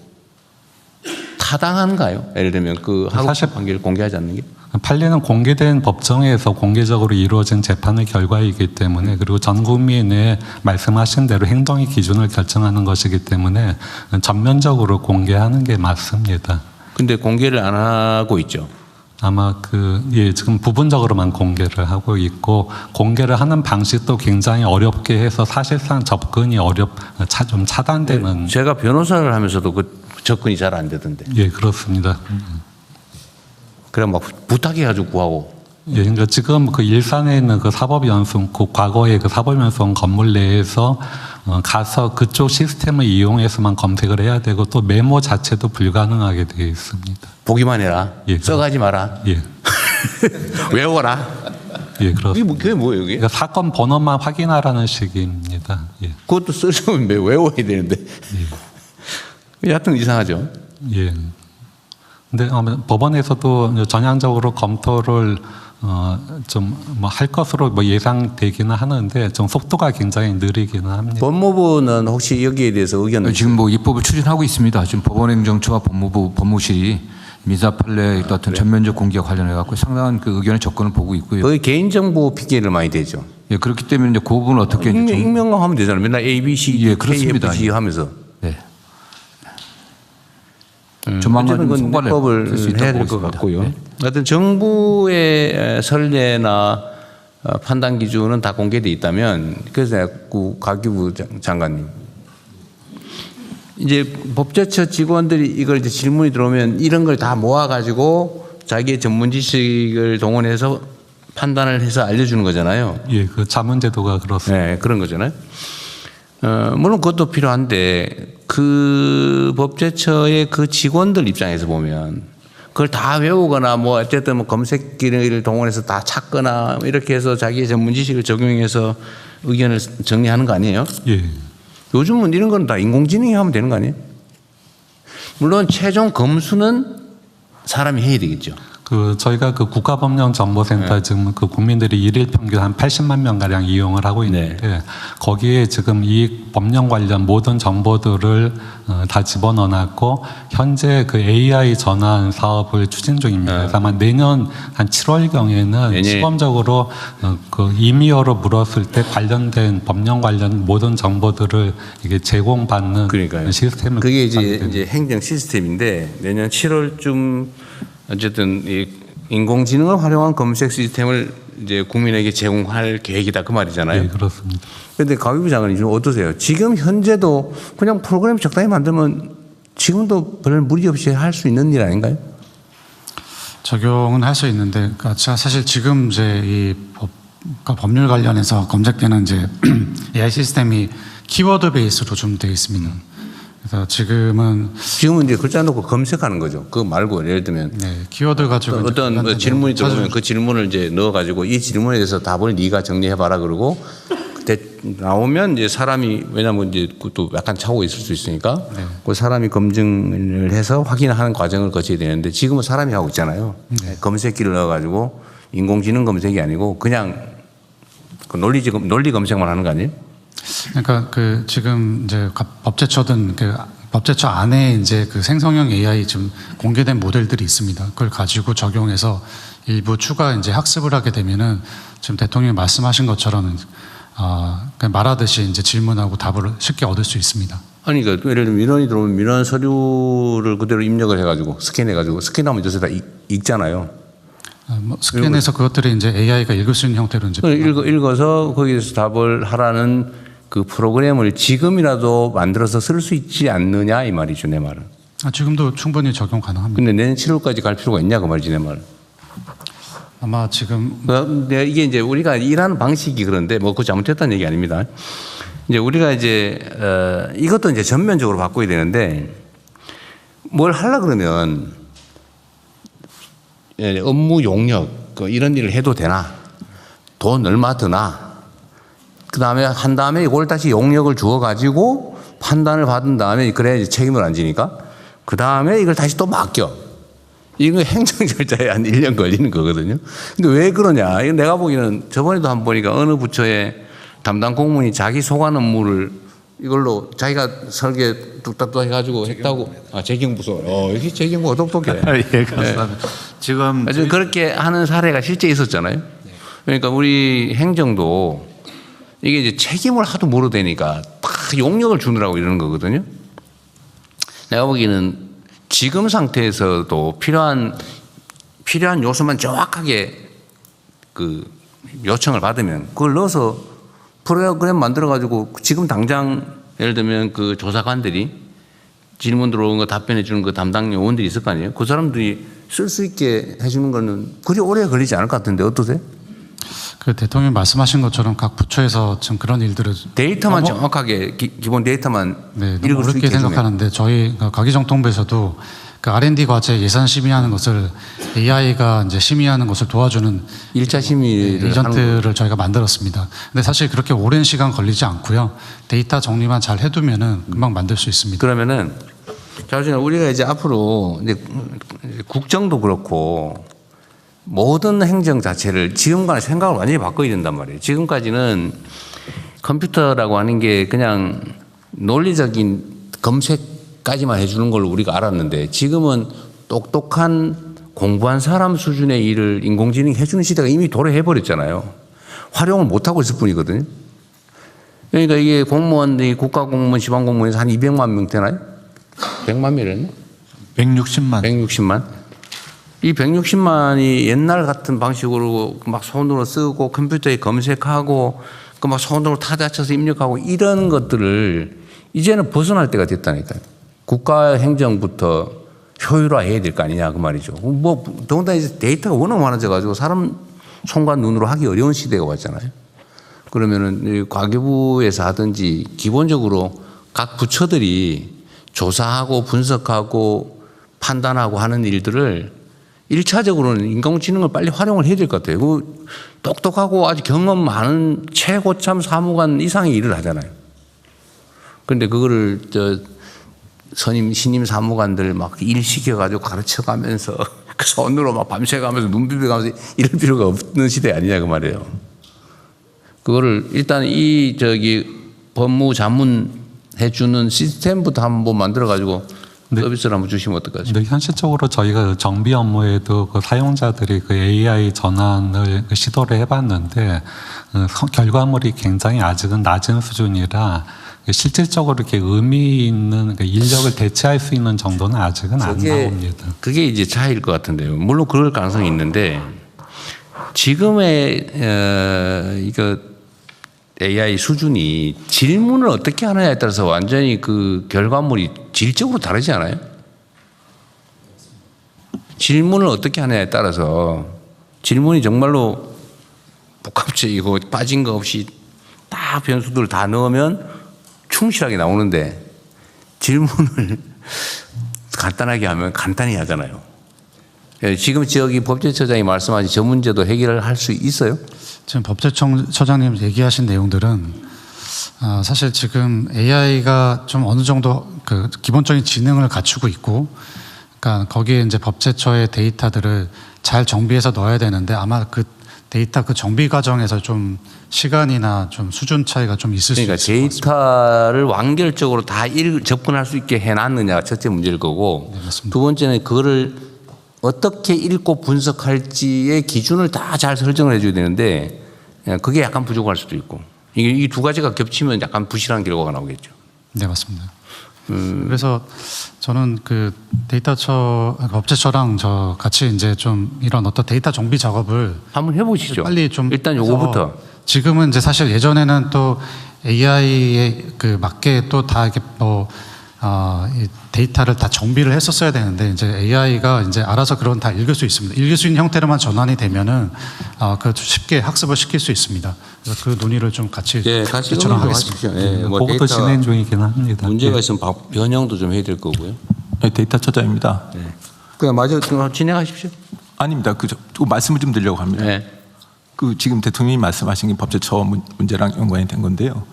타당한가요? 예를 들면 그 하급심 판결을 공개하지 않는 게? 판례는 공개된 법정에서 공개적으로 이루어진 재판의 결과이기 때문에, 그리고 전 국민의 말씀하신 대로 행동의 기준을 결정하는 것이기 때문에 전면적으로 공개하는 게 맞습니다. 근데 공개를 안 하고 있죠. 아마 지금 부분적으로만 공개를 하고 있고, 공개를 하는 방식도 굉장히 어렵게 해서 사실상 접근이 좀 차단되는. 제가 변호사를 하면서도 그 접근이 잘 안 되던데. 예, 그렇습니다. 그래 막 부탁해가지고 구하고. 예, 그러니까 지금 그 일산에 있는 그 사법연수원, 그 과거의 그 사법연수원 건물 내에서 가서 그쪽 시스템을 이용해서만 검색을 해야 되고, 또 메모 자체도 불가능하게 되어 있습니다. 보기만 해라. 예, 써가지 마라. 예. 외워라. 예, 그렇습니다. 그게 뭐예요, 이게? 그러니까 사건 번호만 확인하라는 식입니다. 예. 그것도 쓰려면 외워야 되는데. 하여튼 이상하죠. 예. 근데 법원에서도 전향적으로 검토를 좀 뭐 할 것으로 뭐 예상되기는 하는데 좀 속도가 굉장히 느리기는 합니다. 법무부는 혹시 여기에 대해서 의견을 지금 뭐 입법을 추진하고 있습니다. 지금 법원행정처와 법무실이 민사 판례 같은 전면적 공개 관련해 갖고 상당한 그 의견의 접근을 보고 있고요. 거의 개인정보 핑계를 많이 대죠. 예, 그렇기 때문에 이제 그 부분은 어떻게 익명화 하면 되잖아요. 맨날 A, B, C, 예, 그렇습니다. KFG 하면서. 네. 조만간 어쨌든 통과를 입법을 할수 있다고 해야 될 것 보겠습니다. 같고요. 네. 하여튼 정부의 선례나 판단 기준은 다 공개돼 있다면, 그래서 가기부 장관님, 이제 법제처 직원들이 이걸 이제 질문이 들어오면 이런 걸 다 모아가지고 자기의 전문 지식을 동원해서 판단을 해서 알려주는 거잖아요. 예, 그 자문제도가 그렇습니다. 네, 그런 거잖아요. 물론 그것도 필요한데, 그 법제처의 그 직원들 입장에서 보면 그걸 다 외우거나 뭐 어쨌든 뭐 검색기를 동원해서 다 찾거나 이렇게 해서 자기의 전문 지식을 적용해서 의견을 정리하는 거 아니에요? 예. 요즘은 이런 건 다 인공지능이 하면 되는 거 아니에요? 물론 최종 검수는 사람이 해야 되겠죠. 저희가 그 국가법령정보센터 지금 그 국민들이 일일 평균 한 80만 명 가량 이용을 하고 있는데, 거기에 지금 이 법령 관련 모든 정보들을 다 집어넣어놨고 현재 그 AI 전환 사업을 추진 중입니다. 그래서 아마 내년 한 7월경에는 시범적으로 그 임의어로 물었을 때 관련된 법령 관련 모든 정보들을 이게 제공받는 시스템을. 그게 이제 행정 시스템인데 내년 7월쯤 어쨌든 이 인공지능을 활용한 검색 시스템을 이제 국민에게 제공할 계획이다 그 말이잖아요. 네, 그렇습니다. 그런데 가기부 장관님 좀 어떠세요? 지금 현재도 그냥 프로그램 적당히 만들면 지금도 별 무리 없이 할 수 있는 일 아닌가요? 적용은 할 수 있는데, 그러니까 사실 지금 이제 이 법률 관련해서 검색되는 이제 AI 시스템이 키워드 베이스로 좀 되어 있습니다. 그래서 지금은 이제 글자 놓고 검색하는 거죠. 그거 말고 예를 들면 키워드 가지고 어떤 질문이 들어오면 그 질문을 이제 넣어가지고 이 질문에 대해서 답을 네가 정리해봐라 그러고 그때 나오면 이제 사람이, 왜냐하면 이제 그것도 약간 차고 있을 수 있으니까 그 사람이 검증을 해서 확인하는 과정을 거쳐야 되는데 지금은 사람이 하고 있잖아요. 검색기를 넣어가지고 인공지능 검색이 아니고 그냥 그 논리 검색만 하는 거 아니에요? 그러니까 그 지금 이제 법제처든 그 법제처 안에 이제 그 생성형 AI 지금 공개된 모델들이 있습니다. 그걸 가지고 적용해서 일부 추가 이제 학습을 하게 되면은 지금 대통령이 말씀하신 것처럼 그냥 말하듯이 이제 질문하고 답을 쉽게 얻을 수 있습니다. 아니, 그러니까 예를 들면 민원이 들어오면 민원 서류를 그대로 입력을 해가지고 스캔해가지고 스캔하면 저기서 다 읽잖아요. 뭐 스캔해서 그것들이 이제 AI가 읽을 수 있는 형태로 이제 읽어서 거기에서 답을 하라는 그 프로그램을 지금이라도 만들어서 쓸 수 있지 않느냐 이 말이죠, 내 말은. 지금도 충분히 적용 가능합니다. 근데 내년 7월까지 갈 필요가 있냐 그 말이지, 내 말은. 아마 지금 이게 이제 우리가 일하는 방식이 그런데 뭐 그거 잘못했다는 얘기 아닙니다. 이제 우리가 이제 이것도 이제 전면적으로 바꿔야 되는데 뭘 하려 그러면 업무 용역 이런 일을 해도 되나? 돈 얼마 드나? 그 다음에 한 다음에 이걸 다시 용역을 주어가지고 판단을 받은 다음에 그래야 책임을 안 지니까 그 다음에 이걸 다시 또 맡겨. 이거 행정 절차에 한 1년 걸리는 거거든요. 근데 왜 그러냐. 이거 내가 보기에는 저번에도 한번 보니까 어느 부처의 담당 공무원이 자기 소관 업무를 이걸로 자기가 설계 뚝딱뚝딱 해가지고 했다고. 재경부서. 여기 재경부가 똑똑해. 예, 감사합니다. 지금 그렇게 하는 사례가 실제 있었잖아요. 그러니까 우리 행정도 이게 이제 책임을 하도 물어대니까 다 용역을 주느라고 이러는 거거든요. 내가 보기에는 지금 상태에서도 필요한 요소만 정확하게 그 요청을 받으면 그걸 넣어서 프로그램 만들어가지고 지금 당장 예를 들면 그 조사관들이 질문 들어오는 거 답변해 주는 그 담당 요원들이 있을 거 아니에요. 그 사람들이 쓸 수 있게 해주는 거는 그리 오래 걸리지 않을 것 같은데 어떠세요? 그 대통령 말씀하신 것처럼 각 부처에서 지금 그런 일들을 데이터만 정확하게 기본 데이터만 네, 읽을 너무 수 있게 어렵게 생각하는데 저희 가기정통부에서도 그 R&D 과제 예산 심의하는 것을 AI가 이제 심의하는 것을 도와주는 1차 심의를 에이전트를 저희가 만들었습니다. 근데 사실 그렇게 오랜 시간 걸리지 않고요. 데이터 정리만 잘 해두면은 금방 만들 수 있습니다. 그러면은 자, 우리가 이제 앞으로 이제 국정도 그렇고 모든 행정 자체를 지금과는 생각을 완전히 바꿔야 된단 말이에요. 지금까지는 컴퓨터라고 하는 게 그냥 논리적인 검색까지만 해주는 걸 우리가 알았는데 지금은 똑똑한 공부한 사람 수준의 일을 인공지능이 해주는 시대가 이미 도래해버렸잖아요. 활용을 못하고 있을 뿐이거든요. 그러니까 이게 공무원들이 국가공무원, 지방공무원에서 한 200만 명 되나요? 100만 명이랬나? 160만. 160만. 이 160만이 옛날 같은 방식으로 막 손으로 쓰고 컴퓨터에 검색하고 그 막 손으로 타자 쳐서 입력하고 이런 것들을 이제는 벗어날 때가 됐다니까요. 국가 행정부터 효율화해야 될 거 아니냐 그 말이죠. 뭐 더군다나 이제 데이터가 워낙 많아져 가지고 사람 손과 눈으로 하기 어려운 시대가 왔잖아요. 그러면은 과기부에서 하든지 기본적으로 각 부처들이 조사하고 분석하고 판단하고 하는 일들을 1차적으로는 인공지능을 빨리 활용을 해야 될 것 같아요. 그 똑똑하고 아주 경험 많은 최고참 사무관 이상의 일을 하잖아요. 그런데 그거를 신임 사무관들 막 일 시켜가지고 가르쳐가면서 그 손으로 막 밤새가면서 눈 비벼가면서 이럴 필요가 없는 시대 아니냐 그 말이에요. 그거를 일단 법무 자문 해주는 시스템부터 한번 만들어가지고 서비스를 한번 주시면 어떨까요? 근데 현실적으로 저희가 정비 업무에도 그 사용자들이 그 AI 전환을 시도를 해봤는데 결과물이 굉장히 아직은 낮은 수준이라 실질적으로 이렇게 의미 있는 인력을 대체할 수 있는 정도는 아직은 안 나옵니다. 그게 이제 차이일 것 같은데요. 물론 그럴 가능성이 있는데 지금의 이거 AI 수준이 질문을 어떻게 하느냐에 따라서 완전히 그 결과물이 질적으로 다르지 않아요? 질문을 어떻게 하느냐에 따라서 질문이 정말로 복합적이고 빠진 거 없이 다 변수들을 다 넣으면 충실하게 나오는데 질문을 간단하게 하면 간단히 하잖아요. 지금 저기 법제처장이 말씀하신 저 문제도 해결을 할 수 있어요? 지금 법제처장님 얘기하신 내용들은 사실 지금 AI가 좀 어느 정도 그 기본적인 지능을 갖추고 있고, 그러니까 거기에 이제 법제처의 데이터들을 잘 정비해서 넣어야 되는데 아마 그 데이터 그 정비 과정에서 좀 시간이나 좀 수준 차이가 좀 있을 수 있을 것 같습니다. 데이터를 완결적으로 다 접근할 수 있게 해놨느냐가 첫째 문제일 거고, 네, 맞습니다. 두 번째는 그거를 어떻게 읽고 분석할지의 기준을 다 잘 설정을 해줘야 되는데 그게 약간 부족할 수도 있고, 이 두 가지가 겹치면 약간 부실한 결과가 나오겠죠. 네, 맞습니다. 그래서 저는 그 법제처랑 저 같이 이제 좀 이런 어떤 데이터 정비 작업을 한번 해보시죠. 빨리 좀 일단 요거부터. 지금은 이제 사실 예전에는 또 AI에 그 맞게 또 다 이렇게 이 데이터를 다 정비를 했었어야 되는데 이제 AI가 이제 알아서 그런 다 읽을 수 있습니다. 읽을 수 있는 형태로만 전환이 되면은 그 쉽게 학습을 시킬 수 있습니다. 그래서 그 논의를 좀 같이 하겠습니다. 그것도 진행 중이긴 합니다. 문제가 있으면 변형도 좀 해야 될 거고요. 네, 데이터처장입니다. 네. 그냥 마저 진행하십시오. 아닙니다. 말씀을 좀 드리려고 합니다. 네. 지금 대통령이 말씀하신 게 법제처 문제랑 연관이 된 건데요.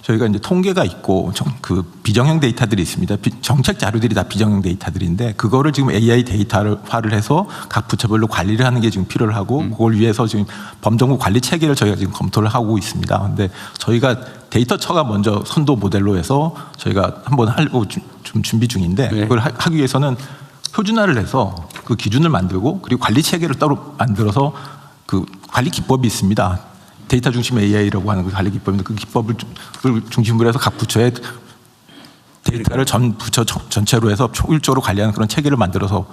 저희가 이제 통계가 있고 그 비정형 데이터들이 있습니다. 정책 자료들이 다 비정형 데이터들인데 그거를 지금 AI 데이터화를 해서 각 부처별로 관리를 하는 게 지금 필요를 하고 그걸 위해서 지금 범정부 관리 체계를 저희가 지금 검토를 하고 있습니다. 근데 저희가 데이터처가 먼저 선도 모델로 해서 저희가 한번 하려고 좀 준비 중인데 그걸 하기 위해서는 표준화를 해서 그 기준을 만들고 그리고 관리 체계를 따로 만들어서 그 관리 기법이 있습니다. 데이터 중심 AI라고 하는 그 관리 기법인데 그 기법을 중심으로 해서 각 부처의 데이터를 전 부처 전체로 해서 효율적으로 관리하는 그런 체계를 만들어서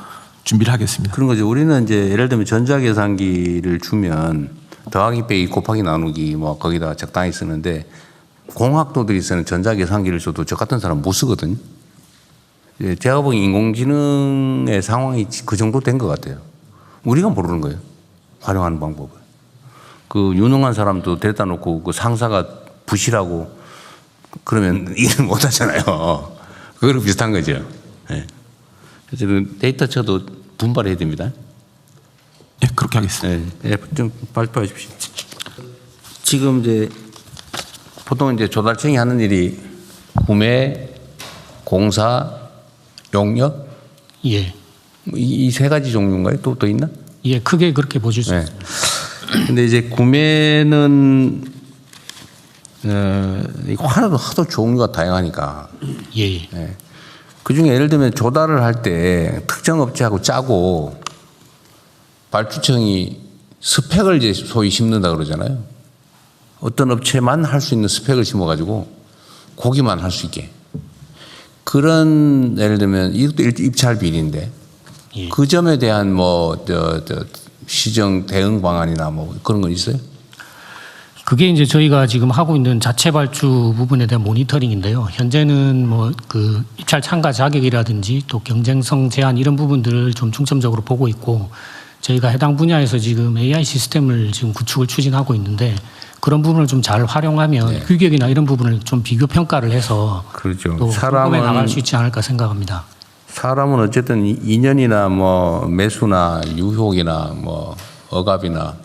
준비를 하겠습니다. 그런 거죠. 우리는 이제 예를 들면 전자계산기를 주면 더하기 빼기 곱하기 나누기 뭐 거기다 적당히 쓰는데 공학도들이 쓰는 전자계산기를 줘도 저 같은 사람 못 쓰거든요. 제가 보기엔 인공지능의 상황이 그 정도 된 것 같아요. 우리가 모르는 거예요. 활용하는 방법을. 그 유능한 사람도 데려다 놓고 그 상사가 부실하고 그러면 일을 못 하잖아요. 그거랑 비슷한 거죠. 네. 그래서 데이터처도 분발해야 됩니다. 예, 그렇게 하겠습니다. 네, 네, 좀 발표해 주십시오. 지금 이제 보통 이제 조달청이 하는 일이 구매, 공사, 용역? 예. 이 세 가지 종류인가요? 또 있나? 예, 크게 그렇게 보실 수 있습니다. 근데 이제 구매는 하도 종류가 다양하니까. 예. 네. 그 중에 예를 들면 조달을 할 때 특정 업체하고 짜고 발주청이 스펙을 이제 소위 심는다 그러잖아요. 어떤 업체만 할 수 있는 스펙을 심어가지고 고기만 할 수 있게. 그런 예를 들면 이것도 입찰 비리인데 그 점에 대한 뭐 시정 대응 방안이나 뭐 그런 건 있어요? 그게 이제 저희가 지금 하고 있는 자체 발주 부분에 대한 모니터링인데요. 현재는 뭐 그 입찰 참가 자격이라든지 또 경쟁성 제한 이런 부분들을 좀 중점적으로 보고 있고 저희가 해당 분야에서 지금 AI 시스템을 지금 구축을 추진하고 있는데 그런 부분을 좀 잘 활용하면 규격이나 이런 부분을 좀 비교 평가를 해서 그렇죠. 또 공급에 나갈 수 있지 않을까 생각합니다. 사람은 어쨌든 인연이나 뭐 매수나 유혹이나 뭐 억압이나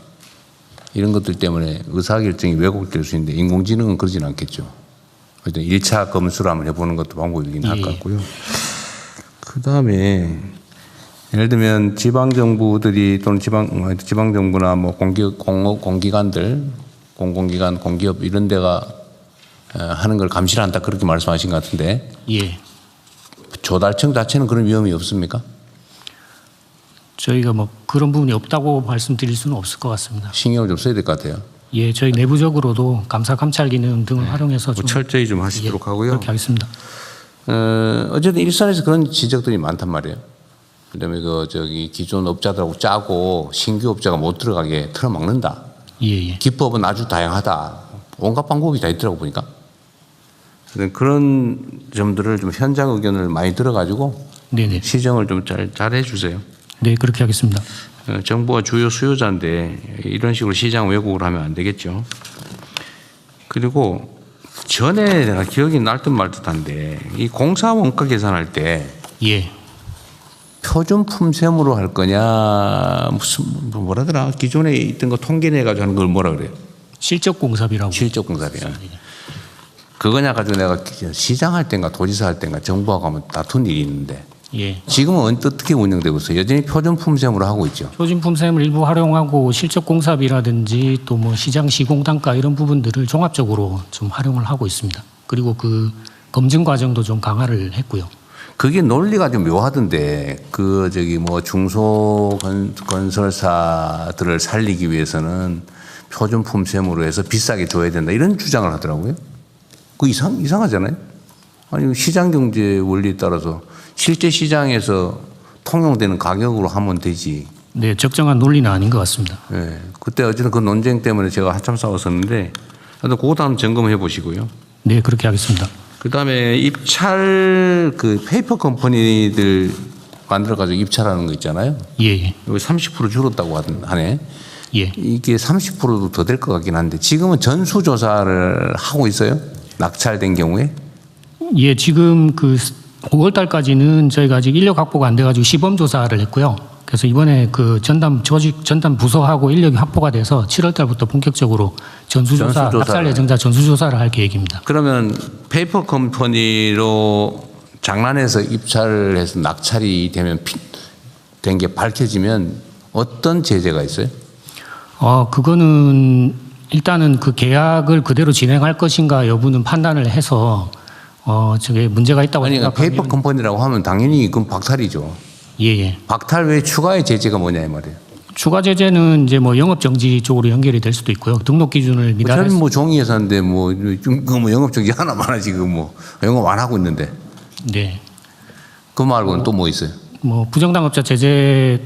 이런 것들 때문에 의사결정이 왜곡될 수 있는데 인공지능은 그러진 않겠죠. 일단 1차 검수를 한번 해보는 것도 방법이긴 할 것 같고요. 그다음에 예를 들면 지방정부들이 또는 지방정부나 뭐 공기관들, 공공기관, 공기업 이런 데가 하는 걸 감시를 한다 그렇게 말씀하신 것 같은데 예. 조달청 자체는 그런 위험이 없습니까? 저희가 뭐 그런 부분이 없다고 말씀드릴 수는 없을 것 같습니다. 신경을 좀 써야 될 것 같아요. 예, 저희 내부적으로도 감사 감찰 기능 등을 활용해서 좀 철저히 좀 하시도록 하고요. 그렇게 하겠습니다. 어쨌든 일선에서 그런 지적들이 많단 말이에요. 그다음에 기존 업자들하고 짜고 신규 업자가 못 들어가게 틀어막는다. 예. 기법은 아주 다양하다. 온갖 방법이 다 있더라고 보니까. 그런 점들을 좀 현장 의견을 많이 들어가지고 네네. 시정을 좀 잘 해주세요. 네, 그렇게 하겠습니다. 정부가 주요 수요자인데 이런 식으로 시장 왜곡을 하면 안 되겠죠. 그리고 전에 내가 기억이 날 듯 말 듯한데 이 공사 원가 계산할 때 표준 품셈으로 할 거냐 무슨 뭐라더라 기존에 있던 거 통계내 가지고 하는 걸 뭐라 그래요? 실적 공사비라고. 실적 공사비야. 그거냐 가지고 내가 시장할 때인가 도지사 할 때인가 정부하고 하면 다툰 일이 있는데 지금은 어떻게 운영되고 있어요? 여전히 표준 품셈으로 하고 있죠. 표준 품셈을 일부 활용하고 실적 공사비라든지 또 뭐 시장 시공단가 이런 부분들을 종합적으로 좀 활용을 하고 있습니다. 그리고 그 검증 과정도 좀 강화를 했고요. 그게 논리가 좀 묘하던데 뭐 중소건설사들을 살리기 위해서는 표준 품셈으로 해서 비싸게 줘야 된다 이런 주장을 하더라고요. 그 이상하잖아요. 아니 시장 경제 원리에 따라서 실제 시장에서 통용되는 가격으로 하면 되지. 네, 적정한 논리는 아닌 것 같습니다. 네, 그때 어쨌든 그 논쟁 때문에 제가 한참 싸웠었는데, 그것도 한번 점검해 보시고요. 네, 그렇게 하겠습니다. 그 다음에 입찰 그 페이퍼 컴퍼니들 만들어가지고 입찰하는 거 있잖아요. 여기 30% 줄었다고 하네. 이게 30%도 더 될 것 같긴 한데 지금은 전수조사를 하고 있어요? 낙찰된 경우에? 예, 지금 그 5월 달까지는 저희가 아직 인력 확보가 안 돼가지고 시범 조사를 했고요. 그래서 이번에 그 전담 조직 전담 부서하고 인력이 확보가 돼서 7월 달부터 본격적으로 전수조사, 낙찰 예정자 전수조사를 할 계획입니다. 그러면 페이퍼 컴퍼니로 장난해서 입찰을 해서 낙찰이 되면 된 게 밝혀지면 어떤 제재가 있어요? 그거는 일단은 그 계약을 그대로 진행할 것인가 여부는 판단을 해서 저게 문제가 있다고 아니, 생각하면 페이퍼 컴퍼니라고 하면 당연히 그건 박탈이죠. 예. 박탈 외에 추가의 제재가 뭐냐 이 말이에요. 추가 제재는 이제 뭐 영업 정지 쪽으로 연결이 될 수도 있고요. 등록 기준을 미달할 어차피 뭐 종이 회사인데 뭐 영업 정지 하나만 하지 그 뭐 영업 안 하고 있는데. 네. 그 말고는 또 뭐 있어요? 뭐 부정당업자 제재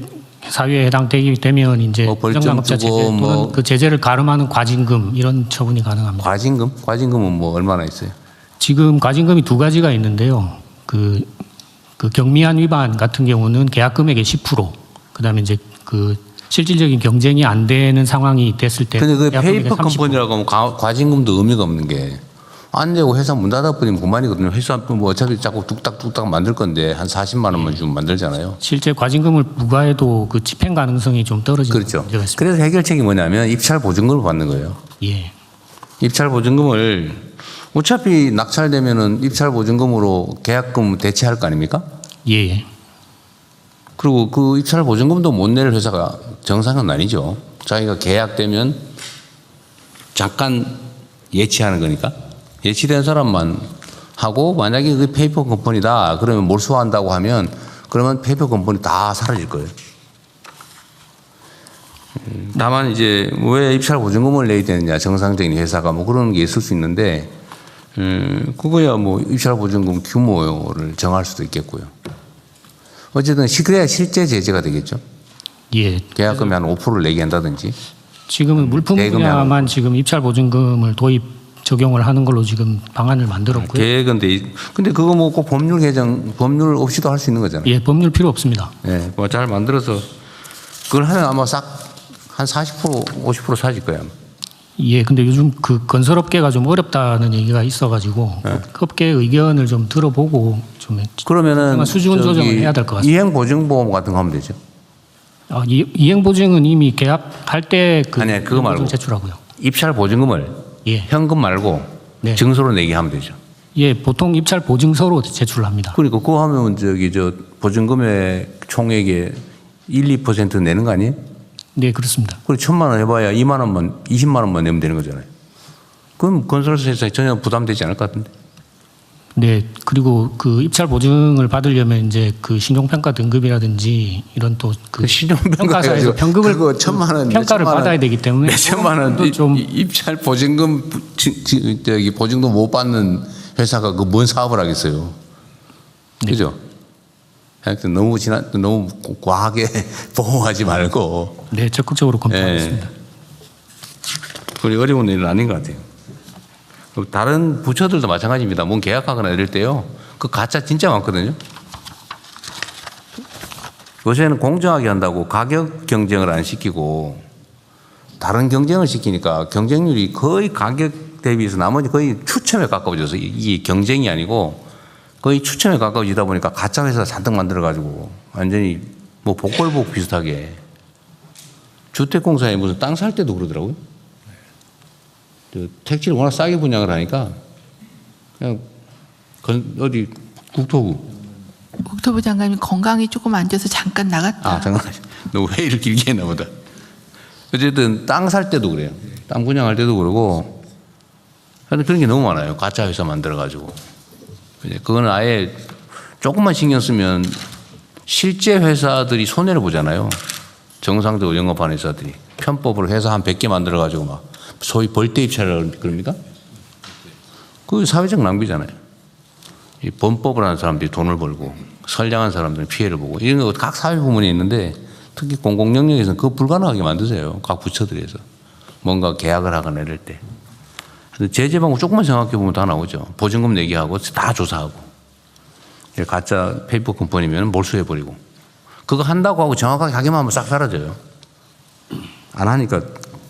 사유에 해당되게 되면 이제 부정당업자 제재 또는 그 제재를 가름하는 과징금 이런 처분이 가능합니다. 과징금? 과징금은 뭐 얼마나 있어요? 지금 과징금이 두 가지가 있는데요. 그 경미한 위반 같은 경우는 계약 금액의 10%, 그다음에 이제 그 실질적인 경쟁이 안 되는 상황이 됐을 때. 근데 그 계약 금액의 페이퍼 30%. 컴퍼니라고 하면 과징금도 의미가 없는 게 안 내고 회사 문 닫아버리면 그만이거든요. 회사 뭐 어차피 자꾸 뚝딱뚝딱 만들 건데 한 40만 원만 주면 만들잖아요. 실제 과징금을 부과해도 그 집행 가능성이 좀 떨어지는 그렇죠. 문제가 있습니다. 그래서 해결책이 뭐냐면 입찰 보증금을 받는 거예요. 예. 입찰 보증금을 어차피 낙찰되면은 입찰 보증금으로 계약금 대체할 거 아닙니까? 예. 그리고 그 입찰 보증금도 못 낼 회사가 정상은 아니죠. 자기가 계약되면 잠깐 예치하는 거니까. 예치된 사람만 하고 만약에 그 페이퍼 컴퍼니다 그러면 몰수한다고 하면 그러면 페이퍼 컴퍼니 다 사라질 거예요. 다만 이제 왜 입찰 보증금을 내야 되느냐 정상적인 회사가 뭐 그런 게 있을 수 있는데 그거야 뭐 입찰 보증금 규모를 정할 수도 있겠고요. 어쨌든 그래야 실제 제재가 되겠죠. 예. 계약금이 한 5%를 내게 한다든지. 지금은 물품 분야만 지금 입찰 보증금을 적용을 하는 걸로 지금 방안을 만들었고요. 계획은 근데 그거 뭐 꼭 법률 개정, 법률 없이도 할 수 있는 거잖아요. 예, 법률 필요 없습니다. 예, 뭐 잘 만들어서 그걸 하면 아마 싹 한 40%, 50% 사질 거예요. 예, 근데 요즘 그 건설업계가 좀 어렵다는 얘기가 있어가지고 업계 의견을 좀 들어보고 좀 그러면은 수준 조정을 해야 될 것 같습니다. 이행 보증보험 같은 거 하면 되죠. 이행 보증은 이미 계약할 때 아니 그거 말고 제출하고요. 입찰 보증금을 현금 말고 증서로 내게 하면 되죠. 예, 보통 입찰 보증서로 제출합니다. 그러니까 그거 하면 저 보증금의 총액의 1, 2% 내는 거 아니에요? 네, 그렇습니다. 그리고 1,000만 원 해봐야 2만 원만, 20만 원만 내면 되는 거잖아요. 그럼 건설사에서 전혀 부담되지 않을 것 같은데. 네, 그리고 그 입찰 보증을 받으려면 이제 그 신용평가 등급이라든지 이런 또 그 신용평가사에서 평급을 그거 1,000만 원, 평가를 받아야 되기 때문에 몇천만 원 좀 입찰 보증금 보증도 못 받는 회사가 그 뭔 사업을 하겠어요. 네. 그죠? 하여튼 너무 과하게 보호하지 말고. 네, 적극적으로 검토하겠습니다. 그리 어려운 일은 아닌 것 같아요. 다른 부처들도 마찬가지입니다. 뭔 계약하거나 이럴 때요. 그 가짜 진짜 많거든요. 요새는 공정하게 한다고 가격 경쟁을 안 시키고 다른 경쟁을 시키니까 경쟁률이 거의 가격 대비해서 나머지 거의 추첨에 가까워져서 이게 경쟁이 아니고 거의 추첨에 가까워지다 보니까 가짜 회사 잔뜩 만들어가지고 완전히 뭐 복골복 비슷하게 주택공사에 무슨 땅 살 때도 그러더라고요. 택지를 워낙 싸게 분양을 하니까 그냥 어디 국토부 장관님 건강이 조금 안 좋아서 잠깐 나갔다. 잠깐 너무 회의를 길게 했나 보다. 어쨌든 땅 살 때도 그래요. 땅 분양할 때도 그러고 하여튼 그런 게 너무 많아요. 가짜 회사 만들어가지고. 그거는 아예 조금만 신경 쓰면 실제 회사들이 손해를 보잖아요. 정상적으로 영업하는 회사들이. 편법으로 회사 한 100개 만들어가지고 막 소위 벌떼 입찰을 그럽니까? 그 사회적 낭비잖아요. 이 범법을 하는 사람들이 돈을 벌고 선량한 사람들은 피해를 보고 이런 거 각 사회 부문에 있는데 특히 공공 영역에서는 그거 불가능하게 만드세요. 각 부처들에서 뭔가 계약을 하거나 이럴 때. 제재 방법 조금만 생각해 보면 다 나오죠. 보증금 내기 하고 다 조사하고 가짜 페이퍼 컴퍼니면 몰수해 버리고 그거 한다고 하고 정확하게 하기만 하면 싹 사라져요. 안 하니까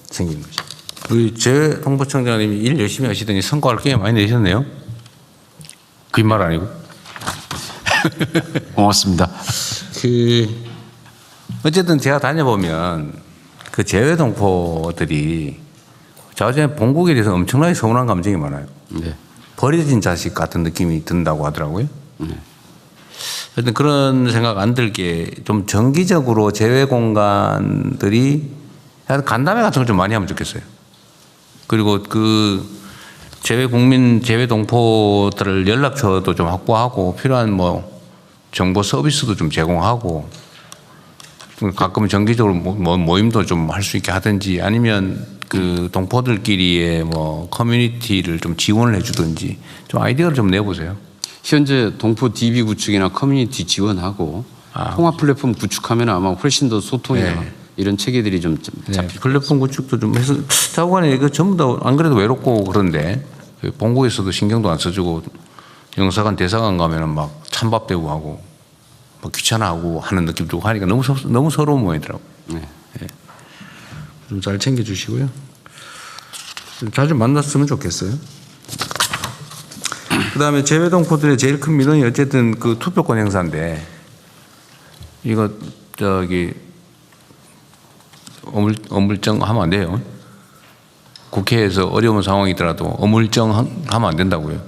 생기는 거죠. 우리 제 홍보청장님이 일 열심히 하시더니 성과를 꽤 많이 내셨네요. 그 말 아니고. 고맙습니다. 어쨌든 제가 다녀보면 그 재외 동포들이 자주에 본국에 대해서 엄청나게 서운한 감정이 많아요. 네. 버려진 자식 같은 느낌이 든다고 하더라고요. 하여튼 그런 생각 안 들게 좀 정기적으로 재외 공간들이 간담회 같은 걸 좀 많이 하면 좋겠어요. 그리고 그 재외 국민, 재외 동포들을 연락처도 좀 확보하고 필요한 뭐 정보 서비스도 좀 제공하고 가끔 정기적으로 모임도 좀 할 수 있게 하든지 아니면 그 동포들끼리의 뭐 커뮤니티를 좀 지원을 해주든지 좀 아이디어를 좀 내보세요. 현재 동포 DB 구축이나 커뮤니티 지원하고 통합 플랫폼 구축하면 아마 훨씬 더 소통이나 네. 이런 체계들이 좀 네, 잡힐 플랫폼 구축도 좀 해서 자고간에 이거 전부 다 안 그래도 외롭고 그런데 본국에서도 신경도 안 써주고 영사관 대사관 가면은 막 찬밥 대고 하고 뭐 귀찮아하고 하는 느낌 들고 하니까 너무 서러운 모양이더라고. 네. 네. 좀 잘 챙겨주시고요. 좀 자주 만났으면 좋겠어요. 그다음에 재외 동포들의 제일 큰 민원이 어쨌든 그 투표권 행사인데 이거 저기 어물쩡 하면 안 돼요. 국회에서 어려운 상황이더라도 어물쩡 하면 안 된다고요.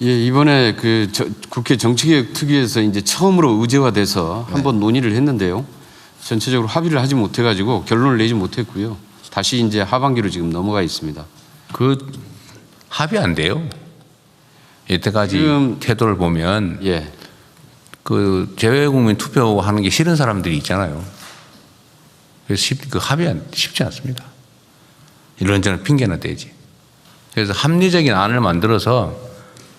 예, 이번에 그 국회 정치개혁 특위에서 이제 처음으로 의제화돼서 한번 논의를 했는데요. 전체적으로 합의를 하지 못해가지고 결론을 내지 못했고요. 다시 이제 하반기로 지금 넘어가 있습니다. 그 합의 안 돼요. 여태까지 지금 태도를 보면 예. 그 재외국민 투표하는 게 싫은 사람들이 있잖아요. 그래서 그 합의 쉽지 않습니다. 이런저런 핑계나 대지. 그래서 합리적인 안을 만들어서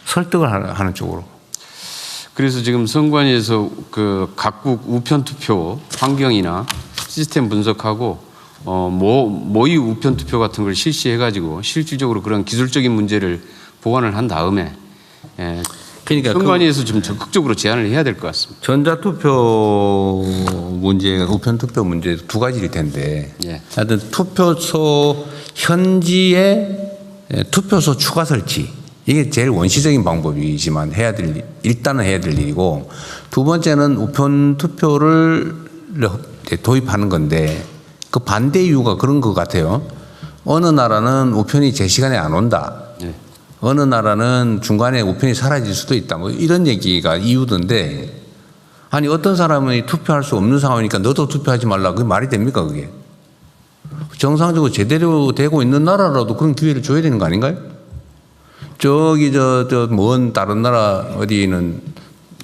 설득을 하는 쪽으로. 그래서 지금 선관위에서 그 각국 우편 투표 환경이나 시스템 분석하고 모의 우편 투표 같은 걸 실시해가지고 실질적으로 그런 기술적인 문제를 보완을 한 다음에 그러니까 선관위에서 좀 적극적으로 제안을 해야 될 것 같습니다. 전자투표 문제가 우편투표 문제 두 가지일 텐데 예. 하여튼 투표소 현지에 투표소 추가 설치 이게 제일 원시적인 방법이지만 일단은 해야 될 일이고 두 번째는 우편투표를 도입하는 건데 그 반대 이유가 그런 것 같아요. 어느 나라는 우편이 제 시간에 안 온다. 예. 어느 나라는 중간에 우편이 사라질 수도 있다. 뭐 이런 얘기가 이유던데 아니 어떤 사람은 투표할 수 없는 상황이니까 너도 투표하지 말라. 그게 말이 됩니까 그게? 정상적으로 제대로 되고 있는 나라라도 그런 기회를 줘야 되는 거 아닌가요? 저기 먼 다른 나라 어디는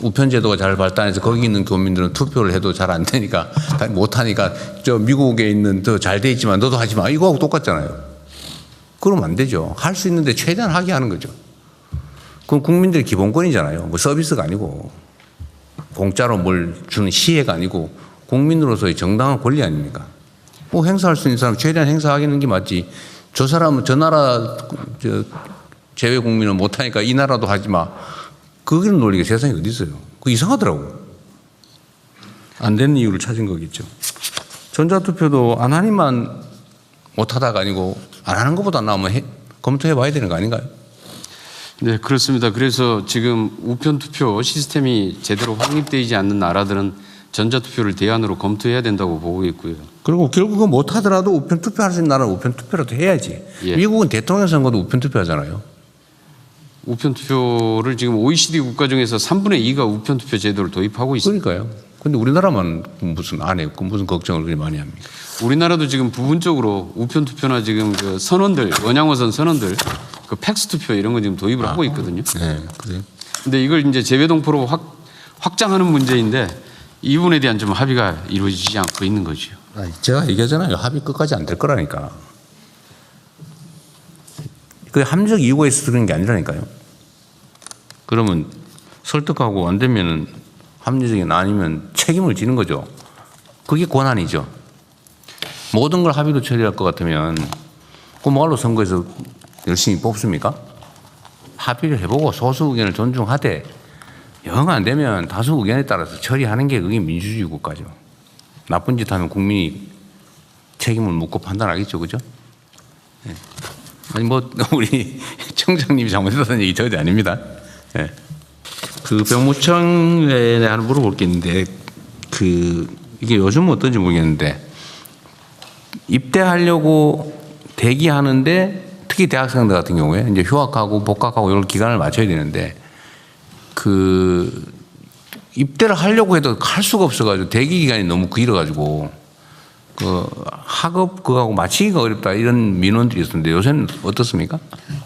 우편 제도가 잘 발달해서 거기 있는 교민들은 투표를 해도 잘 안 되니까 못 하니까 저 미국에 있는 더 잘 돼 있지만 너도 하지 마. 이거하고 똑같잖아요. 그러면 안 되죠. 할 수 있는데 최대한 하게 하는 거죠. 그건 국민들의 기본권이잖아요. 뭐 서비스가 아니고 공짜로 뭘 주는 시혜가 아니고 국민으로서의 정당한 권리 아닙니까? 뭐 행사할 수 있는 사람 최대한 행사하는 게 맞지. 저 사람은 저 나라 재외 국민은 못 하니까 이 나라도 하지 마. 그런 논리가 세상에 어디 있어요. 그거 이상하더라고. 안 되는 이유를 찾은 거겠죠. 전자투표도 안 하니만 못하다가 아니고 안 하는 것보다 나오면 검토해 봐야 되는 거 아닌가요? 네, 그렇습니다. 그래서 지금 우편투표 시스템이 제대로 확립되지 않는 나라들은 전자투표를 대안으로 검토해야 된다고 보고 있고요. 그리고 결국은 못하더라도 우편투표 할 수 있는 나라는 우편투표라도 해야지. 예. 미국은 대통령 선거도 우편투표 하잖아요. 우편투표를 지금 OECD 국가 중에서 3분의 2가 우편투표 제도를 도입하고 있습니다. 그러니까요. 근데 우리나라만 무슨 안 해요. 무슨 걱정을 그렇게 많이 합니까? 우리나라도 지금 부분적으로 우편투표나 지금 그 선원들, 원양어선 선원들, 그 팩스투표 이런 거 지금 도입을 하고 있거든요. 네, 그래요. 근데 이걸 이제 재외동포로 확장하는 문제인데 이 부분에 대한 좀 합의가 이루어지지 않고 있는 거죠. 제가 얘기하잖아요. 합의 끝까지 안 될 거라니까. 그 합리적 이유가 있어서 그런 게 아니라니까요. 그러면 설득하고 안 되면은 합리적인 아니면 책임을 지는 거죠. 그게 권한이죠. 모든 걸 합의로 처리할 것 같으면 그 뭐하러 선거에서 열심히 뽑습니까? 합의를 해보고 소수 의견을 존중하되 영 안 되면 다수 의견에 따라서 처리하는 게 그게 민주주의 국가죠. 나쁜 짓 하면 국민이 책임을 묻고 판단하겠죠. 그죠? 네. 아니 뭐 우리 청장님이 잘못했다는 얘기 절대 아닙니다. 네. 그 병무청에 하나 물어볼 게 있는데 그 이게 요즘은 어떤지 모르겠는데 입대하려고 대기하는데 특히 대학생들 같은 경우에 이제 휴학하고 복학하고 이런 기간을 맞춰야 되는데 그 입대를 하려고 해도 할 수가 없어가지고 대기 기간이 너무 길어가지고 그 학업 그거하고 맞추기가 어렵다 이런 민원들이 있었는데 요새는 어떻습니까?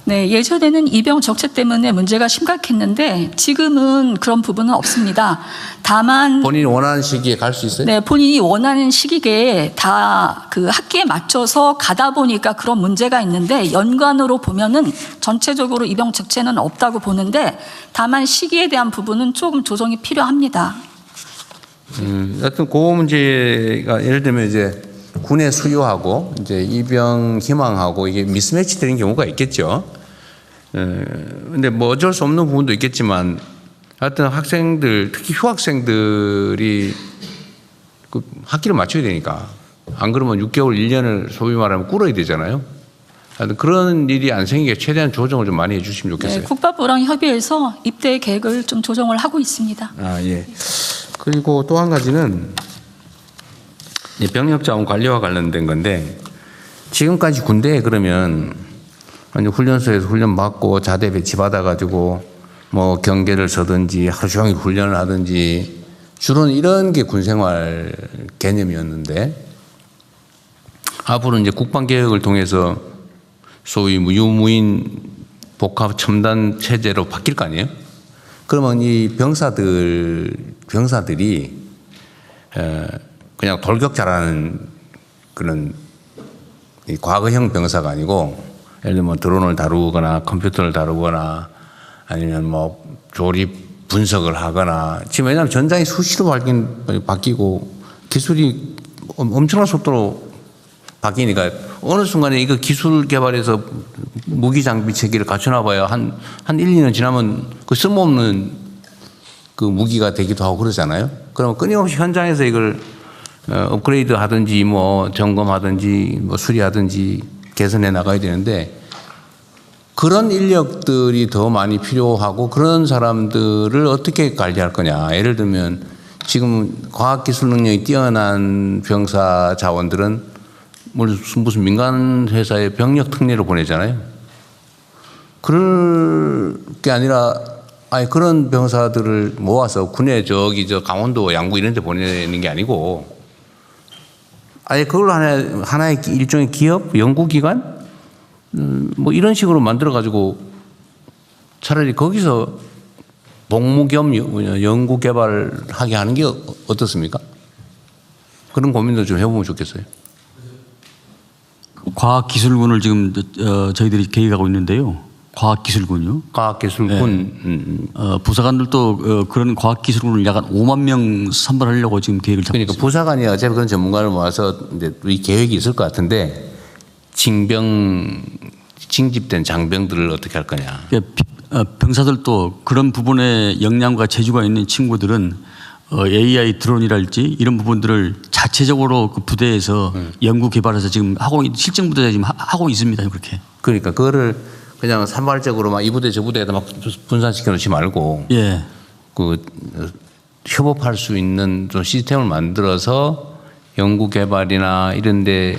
네, 예전에는 입영 적체 때문에 문제가 심각했는데 지금은 그런 부분은 없습니다. 다만 본인이 원하는 시기에 갈 수 있어요? 네, 본인이 원하는 시기에 다 그 학기에 맞춰서 가다 보니까 그런 문제가 있는데 연관으로 보면은 전체적으로 입영 적체는 없다고 보는데 다만 시기에 대한 부분은 조금 조정이 필요합니다. 여튼 그 문제가 예를 들면 이제 군의 수요하고 이제 입영 희망하고 이게 미스매치 되는 경우가 있겠죠. 근데 뭐 어쩔 수 없는 부분도 있겠지만 하여튼 학생들 특히 휴학생들이 그 학기를 맞춰야 되니까 안 그러면 6개월 1년을 소위 말하면 꿇어야 되잖아요. 하여튼 그런 일이 안 생기게 최대한 조정을 좀 많이 해 주시면 좋겠어요. 네, 국방부랑 협의해서 입대 계획을 좀 조정을 하고 있습니다. 아, 예. 그리고 또 한 가지는 병력 자원 관리와 관련된 건데 지금까지 군대에 그러면 훈련소에서 훈련 받고 자대 배치 받아가지고 뭐 경계를 서든지 하루 종일 훈련을 하든지 주로는 이런 게 군생활 개념이었는데 앞으로 이제 국방개혁을 통해서 소위 유무인 복합 첨단 체제로 바뀔 거 아니에요? 그러면 이 병사들이 그냥 돌격자라는 그런 과거형 병사가 아니고 예를 들면 드론을 다루거나 컴퓨터를 다루거나 아니면 뭐 조립 분석을 하거나 지금 왜냐하면 전장이 수시로 바뀌고 기술이 엄청난 속도로 바뀌니까 어느 순간에 이거 기술 개발해서 무기 장비 체계를 갖춰놔봐야 한 1, 2년 지나면 그 쓸모없는 그 무기가 되기도 하고 그러잖아요. 그러면 끊임없이 현장에서 이걸 업그레이드 하든지 뭐 점검하든지 뭐 수리하든지 개선해 나가야 되는데 그런 인력들이 더 많이 필요하고 그런 사람들을 어떻게 관리할 거냐. 예를 들면 지금 과학기술 능력이 뛰어난 병사 자원들은 무슨 민간 회사에 병력 특례로 보내잖아요. 그럴 게 아니라 아니 그런 병사들을 모아서 군에 저 강원도 양구 이런 데 보내는 게 아니고 아예 그걸로 하나의 일종의 기업, 연구기관 뭐 이런 식으로 만들어 가지고 차라리 거기서 복무 겸 연구 개발하게 하는 게 어떻습니까? 그런 고민도 좀 해보면 좋겠어요. 과학기술군을 지금 저희들이 계획하고 있는데요. 과학기술군요. 과학기술군. 네. 부사관들도 그런 과학기술군을 약 5만 명 선발하려고 지금 계획을 잡고 그러니까 있습니다. 부사관이 어차피 그런 전문가를 모아서 이제 이 계획이 있을 것 같은데 징집된 장병들을 어떻게 할 거냐. 병사들도 그런 부분에 역량과 재주가 있는 친구들은 AI 드론이랄지 이런 부분들을 자체적으로 그 부대에서 연구 개발해서 지금 실전 부대에 지금 하고 있습니다. 그렇게. 그러니까 그거를 그냥 산발적으로 막 이 부대 저 부대에다 막 분산시켜 놓지 말고 예. 그 협업할 수 있는 좀 시스템을 만들어서 연구 개발이나 이런 데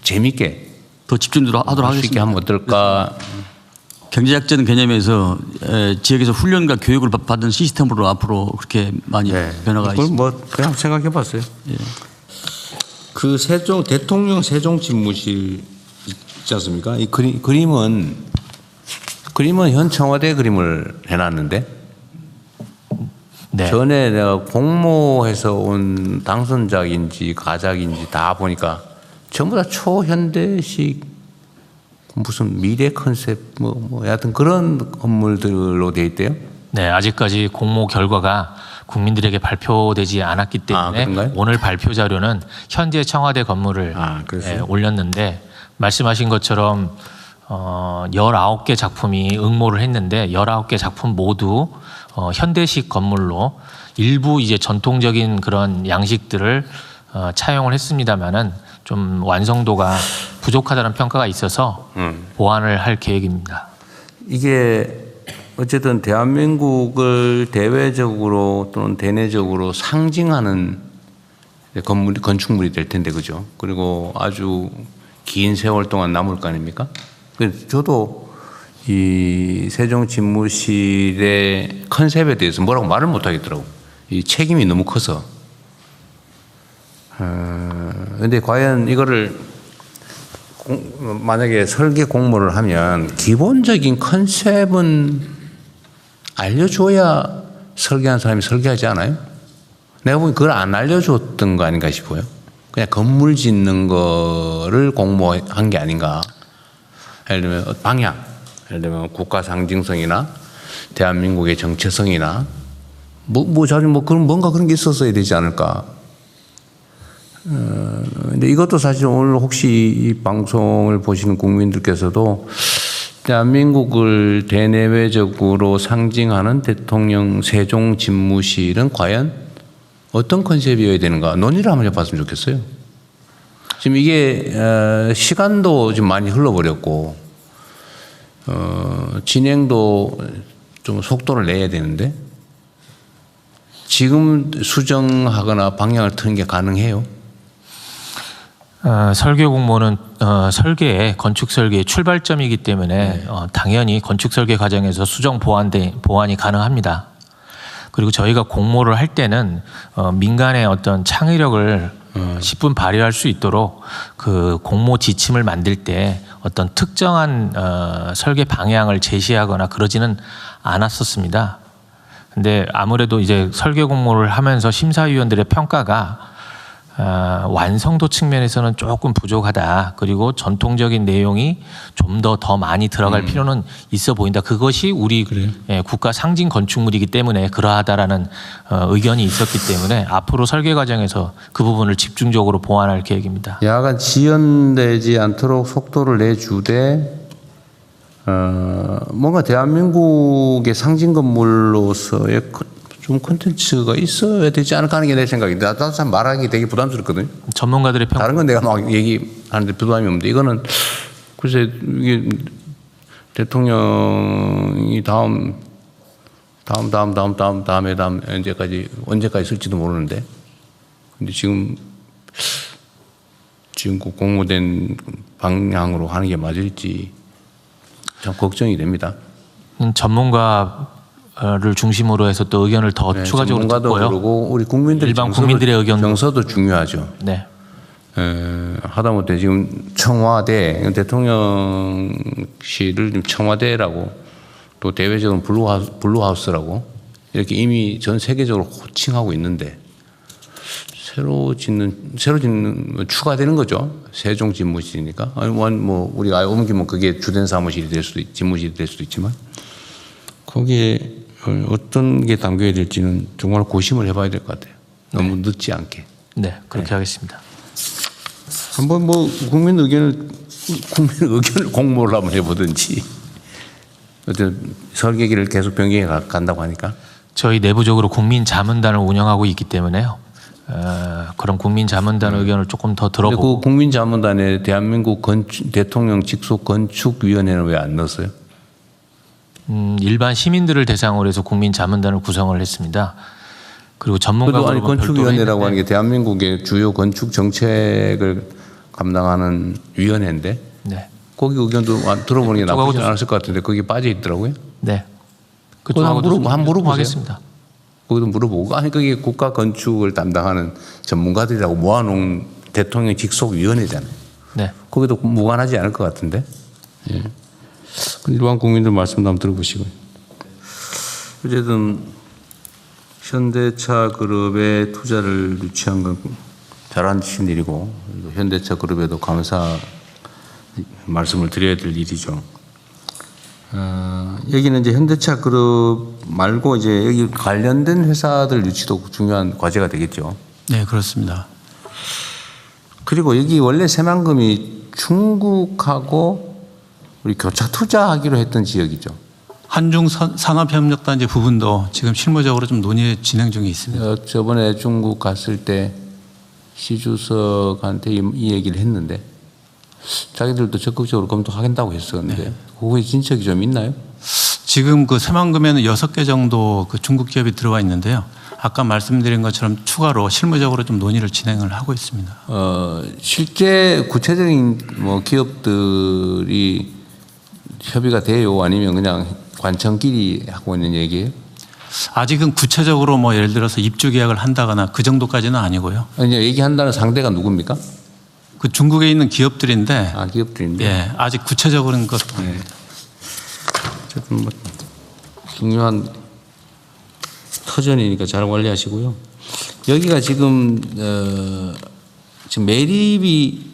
재밌게 더 집중적으로 하도록 할 수 있게 하면 어떨까? 경제작전 개념에서 지역에서 훈련과 교육을 받는 시스템으로 앞으로 그렇게 많이 변화가 있습니다. 뭐 그냥 생각해 봤어요. 예. 그 대통령 세종 집무실 있지 않습니까? 이 그림은 현 청와대 그림을 해놨는데 네. 전에 내가 공모해서 온 당선작인지 가작인지 다 보니까 전부 다 초현대식 무슨 미래 컨셉 뭐 여하튼 그런 건물들로 돼 있대요. 네, 아직까지 공모 결과가 국민들에게 발표되지 않았기 때문에 오늘 발표 자료는 현재 청와대 건물을 올렸는데 말씀하신 것처럼 19개 작품이 응모를 했는데 19개 작품 모두 현대식 건물로 일부 이제 전통적인 그런 양식들을 차용을 했습니다마는 좀 완성도가 부족하다는 평가가 있어서 보완을 할 계획입니다. 이게 어쨌든 대한민국을 대외적으로 또는 대내적으로 상징하는 건축물이 될 텐데, 그죠? 그리고 아주 긴 세월 동안 남을 거 아닙니까? 그래서 저도 이 세종집무실의 컨셉에 대해서 뭐라고 말을 못 하겠더라고. 이 책임이 너무 커서. 근데 과연 이거를 만약에 설계 공모를 하면 기본적인 컨셉은 알려줘야 설계한 사람이 설계하지 않아요? 내가 보기엔 그걸 안 알려줬던 거 아닌가 싶어요. 그냥 건물 짓는 거를 공모한 게 아닌가. 예를 들면 방향, 예를 들면 국가 상징성이나 대한민국의 정체성이나 그런 뭔가 그런 게 있었어야 되지 않을까. 근데 이것도 사실 오늘 혹시 이 방송을 보시는 국민들께서도 대한민국을 대내외적으로 상징하는 대통령 세종 집무실은 과연 어떤 컨셉이어야 되는가 논의를 한번 해봤으면 좋겠어요. 지금 이게 시간도 좀 많이 흘러버렸고 진행도 좀 속도를 내야 되는데 지금 수정하거나 방향을 트는 게 가능해요? 설계 공모는 설계의 건축 설계의 출발점이기 때문에 당연히 건축 설계 과정에서 수정 보완이 가능합니다. 그리고 저희가 공모를 할 때는 민간의 어떤 창의력을 10분 발휘할 수 있도록 그 공모 지침을 만들 때 어떤 특정한 설계 방향을 제시하거나 그러지는 않았었습니다. 근데 아무래도 이제 설계 공모를 하면서 심사위원들의 평가가 완성도 측면에서는 조금 부족하다. 그리고 전통적인 내용이 좀 더 많이 들어갈 필요는 있어 보인다. 그것이 우리 국가 상징 건축물이기 때문에 그러하다라는 의견이 있었기 때문에 앞으로 설계 과정에서 그 부분을 집중적으로 보완할 계획입니다. 야간 지연되지 않도록 속도를 내주되 뭔가 대한민국의 상징 건물로서의 좀 콘텐츠가 있어야 되지 않을까 하는 게 내 생각인데 나도 참 말하기 되게 부담스럽거든요. 전문가들의 평가. 다른 건 내가 막 얘기하는데 부담이 없는데 이거는 글쎄 이게 대통령이 다음에 언제까지 쓸지도 모르는데 근데 지금 그 공모된 방향으로 하는 게 맞을지 참 걱정이 됩니다. 전문가를 중심으로 해서 또 의견을 더 추가적으로 듣고요. 그러고 우리 국민들 일반 국민들의 의견 정서도 중요하죠. 네. 하다못해 지금 청와대 대통령실을 지금 청와대라고 또 대외적으로 블루하우스라고 이렇게 이미 전 세계적으로 호칭하고 있는데 새로 짓는 추가되는 거죠. 세종 집무실이니까 뭐 우리가 옮기면 그게 주된 사무실이 될 수도 집무실이 될 수도 있지만 거기에 어떤 게 담겨야 될지는 정말 고심을 해봐야 될 것 같아요. 너무 늦지 않게. 네, 그렇게 하겠습니다. 한번 뭐 국민 의견을 공모를 한번 해보든지. 어떤 설계기를 계속 변경해 간다고 하니까. 저희 내부적으로 국민 자문단을 운영하고 있기 때문에요. 그런 국민 자문단 의견을 조금 더 들어보고. 그 국민 자문단에 대한민국 대통령 직속 건축위원회는 왜 안 넣었어요? 일반 시민들을 대상으로 해서 국민 자문단을 구성을 했습니다. 그리고 전문가들은 건축위원회라고 하는 게 대한민국의 주요 건축 정책을 감당하는 위원회인데 네. 거기 의견도 들어보는 게 나쁘지 않았을 것 같은데 거기 빠져 있더라고요. 네. 한번 물어보세요. 하겠습니다. 거기도 물어보고 아니 그게 국가 건축을 담당하는 전문가들이라고 모아놓은 대통령 직속 위원회잖아요. 네. 거기도 무관하지 않을 것 같은데. 예. 일반 국민들 말씀도 한번 들어보시고요. 어쨌든 현대차 그룹에 투자를 유치한 건 잘하신 일이고 현대차 그룹에도 감사 말씀을 드려야 될 일이죠. 여기는 이제 현대차 그룹 말고 이제 여기 관련된 회사들 유치도 중요한 과제가 되겠죠. 네, 그렇습니다. 그리고 여기 원래 새만금이 중국하고 우리 교차 투자하기로 했던 지역이죠. 한중 산업협력단지 부분도 지금 실무적으로 좀 논의 진행 중에 있습니다. 저번에 중국 갔을 때 시 주석한테 이 얘기를 했는데 자기들도 적극적으로 검토하겠다고 했었는데 네. 그거에 진척이 좀 있나요? 지금 그 새만금에는 6개 정도 그 중국 기업이 들어와 있는데요. 아까 말씀드린 것처럼 추가로 실무적으로 좀 논의를 진행을 하고 있습니다. 실제 구체적인 뭐 기업들이 협의가 돼요? 아니면 그냥 관청끼리 하고 있는 얘기예요? 아직은 구체적으로 뭐 예를 들어서 입주 계약을 한다거나 그 정도까지는 아니고요. 아니, 얘기한다는 상대가 누굽니까? 그 중국에 있는 기업들인데. 아, 기업들인데. 예, 아직 구체적으로는 것도. 네. 어쨌든 뭐 중요한 터전이니까 잘 관리하시고요. 여기가 지금 지금 매립이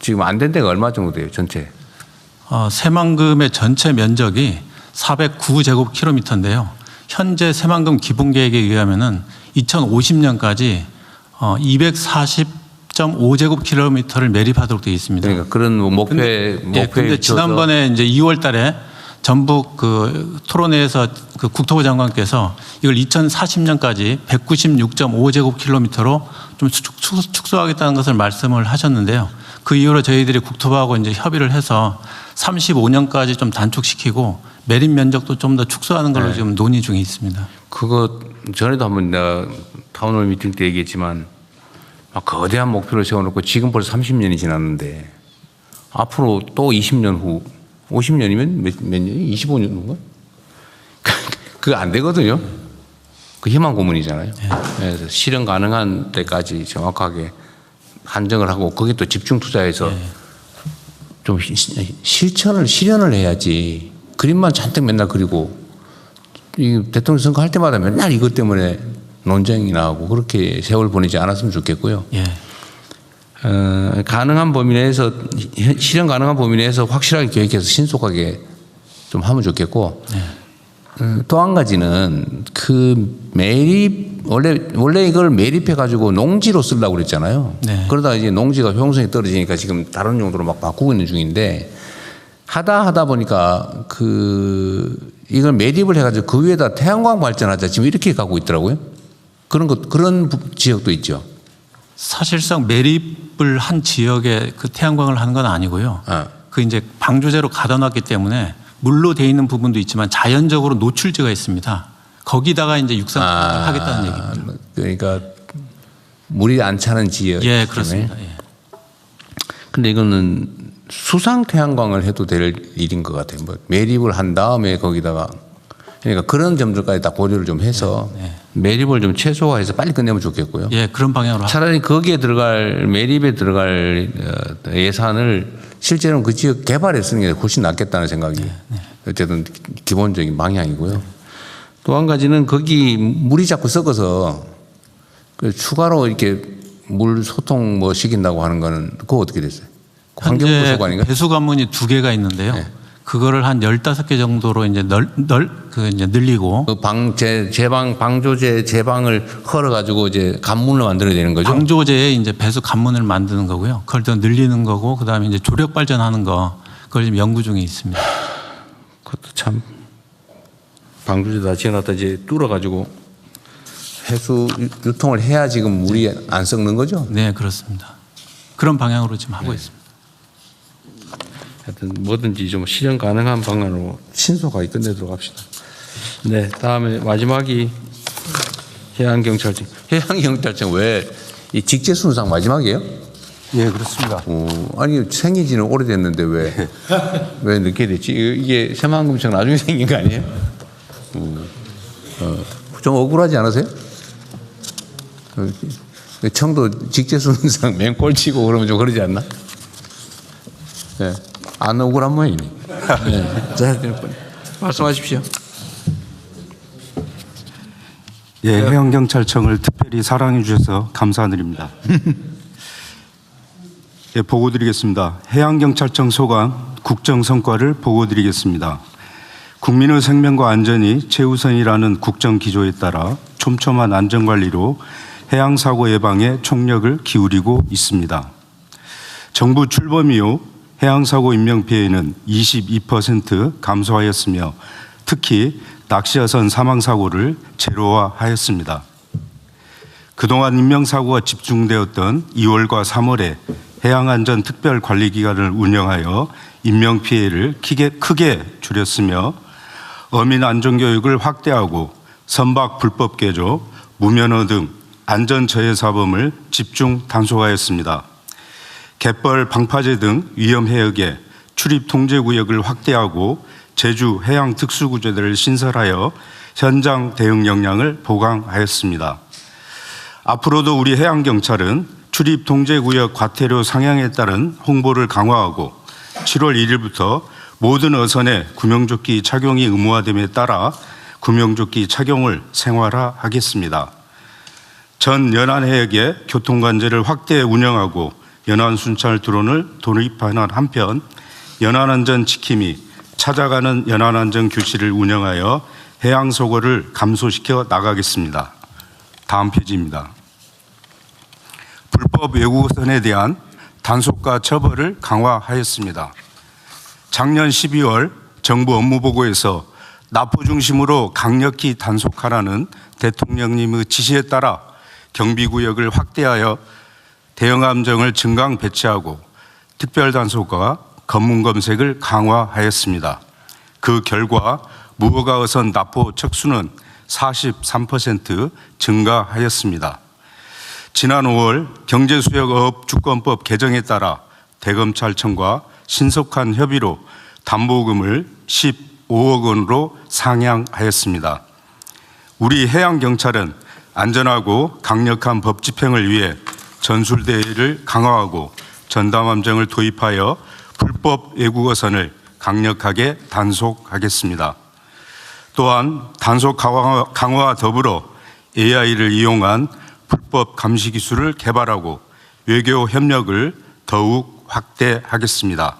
지금 안 된 데가 얼마 정도 돼요, 전체? 새만금의 전체 면적이 409제곱킬로미터인데요. 현재 새만금 기본계획에 의하면은 2050년까지 240.5제곱킬로미터를 매립하도록 되어 있습니다. 그러니까 그런 목표에 근데 지난번에 이제 2월달에 전북 그 토론회에서 그 국토부 장관께서 이걸 2040년까지 196.5제곱킬로미터로 좀 축소하겠다는 것을 말씀을 하셨는데요. 그 이후로 저희들이 국토부하고 이제 협의를 해서 35년까지 좀 단축시키고 매립 면적도 좀 더 축소하는 걸로 지금 논의 중에 있습니다. 그거 전에도 한번 내가 타운홀 미팅 때 얘기했지만 거대한 목표를 세워놓고 지금 벌써 30년이 지났는데 앞으로 또 20년 후 50년이면 몇 년이? 25년 후인가? 그거 안 되거든요. 그 희망 고문이잖아요. 그래서 실현 가능한 때까지 정확하게 한정을 하고 거기에 또 집중 투자해서 좀 실현을 해야지. 그림만 잔뜩 맨날 그리고 이 대통령 선거 할 때마다 맨날 이것 때문에 논쟁이 나오고 그렇게 세월 보내지 않았으면 좋겠고요. 가능한 범위 내에서 실현 가능한 범위 내에서 확실하게 계획해서 신속하게 좀 하면 좋겠고 또 한 가지는 그 매립 원래 이걸 매립해 가지고 농지로 쓰려고 그랬잖아요. 그러다가 이제 농지가 효용성이 떨어지니까 지금 다른 용도로 막 바꾸고 있는 중인데 하다 보니까 이걸 매립을 해가지고 그 위에다 태양광 발전하자 지금 이렇게 가고 있더라고요. 그런 지역도 있죠. 사실상 매립을 한 지역에 그 태양광을 하는 건 아니고요. 그 이제 방조제로 가둬놨기 때문에 물로 돼 있는 부분도 있지만 자연적으로 노출지가 있습니다. 거기다가 이제 육상을 하겠다는 얘기입니다. 그러니까 물이 안 차는 지역. 예, 그렇습니다. 근데 이거는 수상 태양광을 해도 될 일인 것 같아요. 뭐 매립을 한 다음에 거기다가 그러니까 그런 점들까지 다 고려를 좀 해서 매립을 좀 최소화해서 빨리 끝내면 좋겠고요. 예, 그런 방향으로. 차라리 거기에 매립에 들어갈 예산을 실제로는 그 지역 개발에 쓰는 게 훨씬 낫겠다는 생각이 어쨌든 기본적인 방향이고요. 또 한 가지는 거기 물이 자꾸 썩어서 추가로 이렇게 물 소통 뭐 시킨다고 하는 거는 그거 어떻게 됐어요? 현재 배수 관문이 2개가 있는데요. 그거를 한 15개 정도로 이제 이제 늘리고. 방조제 제방을 헐어가지고 이제 관문을 만들어야 되는 거죠? 방조제에 이제 배수 관문을 만드는 거고요. 그걸 더 늘리는 거고, 그 다음에 이제 조력 발전하는 거, 그걸 지금 연구 중에 있습니다. 그것도 참, 방조제 다 지어놨다 이제 뚫어가지고 해수 유통을 해야 지금 물이 안 썩는 거죠? 네, 그렇습니다. 그런 방향으로 지금 하고 있습니다. 하여튼 뭐든지 좀 실현 가능한 방안으로 신속하게 끝내도록 합시다. 네, 다음에 마지막이 해양경찰청. 해양경찰청 왜 이 직제순상 마지막이에요? 예, 그렇습니다. 아니 생긴 지는 오래됐는데 왜 늦게 됐지? 이게 새만금청 나중에 생긴 거 아니에요? 좀 억울하지 않으세요? 청도 직제순상 맨 꼴치고 그러면 좀 그러지 않나? 네. 안 억울한 모양이네. 네. 자, 말씀하십시오. 예, 해양경찰청을 특별히 사랑해 주셔서 감사드립니다. 예, 보고드리겠습니다. 해양경찰청 소관 국정성과를 보고드리겠습니다. 국민의 생명과 안전이 최우선이라는 국정기조에 따라 촘촘한 안전관리로 해양사고 예방에 총력을 기울이고 있습니다. 정부 출범 이후 해양사고 인명피해는 22% 감소하였으며 특히 낚시어선 사망사고를 제로화하였습니다. 그동안 인명사고가 집중되었던 2월과 3월에 해양안전특별관리기관을 운영하여 인명피해를 크게 줄였으며 어민 안전교육을 확대하고 선박 불법 개조, 무면허 등 안전저해사범을 집중 단속하였습니다. 갯벌, 방파제 등 위험해역에 출입 통제구역을 확대하고 제주 해양특수구조대를 신설하여 현장 대응 역량을 보강하였습니다. 앞으로도 우리 해양경찰은 출입 통제구역 과태료 상향에 따른 홍보를 강화하고 7월 1일부터 모든 어선에 구명조끼 착용이 의무화됨에 따라 구명조끼 착용을 생활화하겠습니다. 전 연안해역에 교통관제를 확대 운영하고 연안순찰 드론을 도입하는 한편 연안안전 지킴이 찾아가는 연안안전 교실을 운영하여 해양사고를 감소시켜 나가겠습니다. 다음 페이지입니다. 불법 외국어선에 대한 단속과 처벌을 강화하였습니다. 작년 12월 정부 업무보고에서 납포 중심으로 강력히 단속하라는 대통령님의 지시에 따라 경비구역을 확대하여 대형함정을 증강 배치하고 특별단속과 검문검색을 강화하였습니다. 그 결과 무허가 어선 납포 척수는 43% 증가하였습니다. 지난 5월 경제수역어업주권법 개정에 따라 대검찰청과 신속한 협의로 담보금을 15억 원으로 상향하였습니다. 우리 해양경찰은 안전하고 강력한 법 집행을 위해 전술대회를 강화하고 전담함정을 도입하여 불법 외국어선을 강력하게 단속하겠습니다. 또한 단속 강화와 더불어 AI를 이용한 불법 감시 기술을 개발하고 외교 협력을 더욱 확대하겠습니다.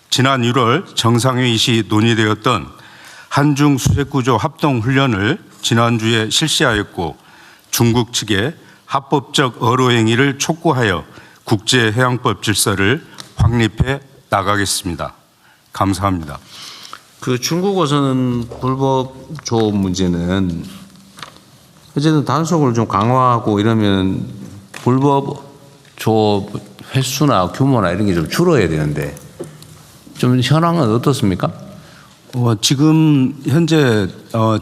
지난 1월 정상회의 시 논의되었던 한중 수색구조 합동훈련을 지난주에 실시하였고 중국 측에 합법적 어로 행위를 촉구하여 국제해양법 질서를 확립해 나가겠습니다. 감사합니다. 그 중국 어선 불법 조업 문제는 어쨌든 단속을 좀 강화하고 이러면 불법 조업 횟수나 규모나 이런 게 좀 줄어야 되는데 좀 현황은 어떻습니까? 지금 현재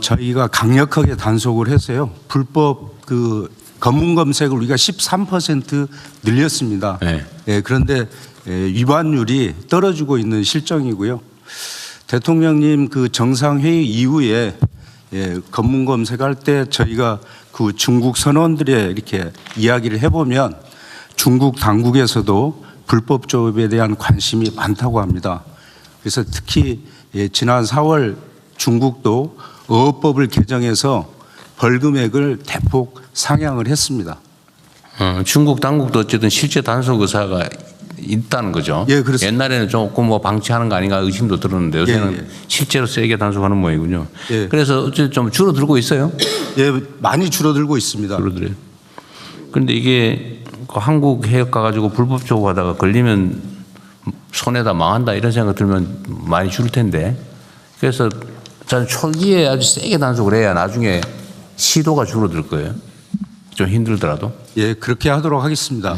저희가 강력하게 단속을 해서요. 불법 그 검문 검색을 우리가 13% 늘렸습니다. 네. 그런데 위반율이 떨어지고 있는 실정이고요. 대통령님 그 정상회의 이후에 검문 검색할 때 저희가 그 중국 선원들의 이렇게 이야기를 해보면 중국 당국에서도 불법 조업에 대한 관심이 많다고 합니다. 그래서 특히 지난 4월 중국도 어업법을 개정해서 벌금액을 대폭 상향을 했습니다. 중국 당국도 어쨌든 실제 단속 의사가 있다는 거죠. 예, 그렇습니다. 옛날에는 조금 뭐 방치하는 거 아닌가 의심도 들었는데 요새는 실제로 세게 단속하는 모양이군요. 예. 그래서 어쨌든 좀 줄어들고 있어요. 예, 많이 줄어들고 있습니다. 줄어들어요. 그런데 이게 한국 해역 가가지고 불법 조업하다가 걸리면 손해다 망한다 이런 생각 들면 많이 줄 텐데 그래서 저는 초기에 아주 세게 단속을 해야 나중에 시도가 줄어들 거예요. 좀 힘들더라도. 예, 그렇게 하도록 하겠습니다.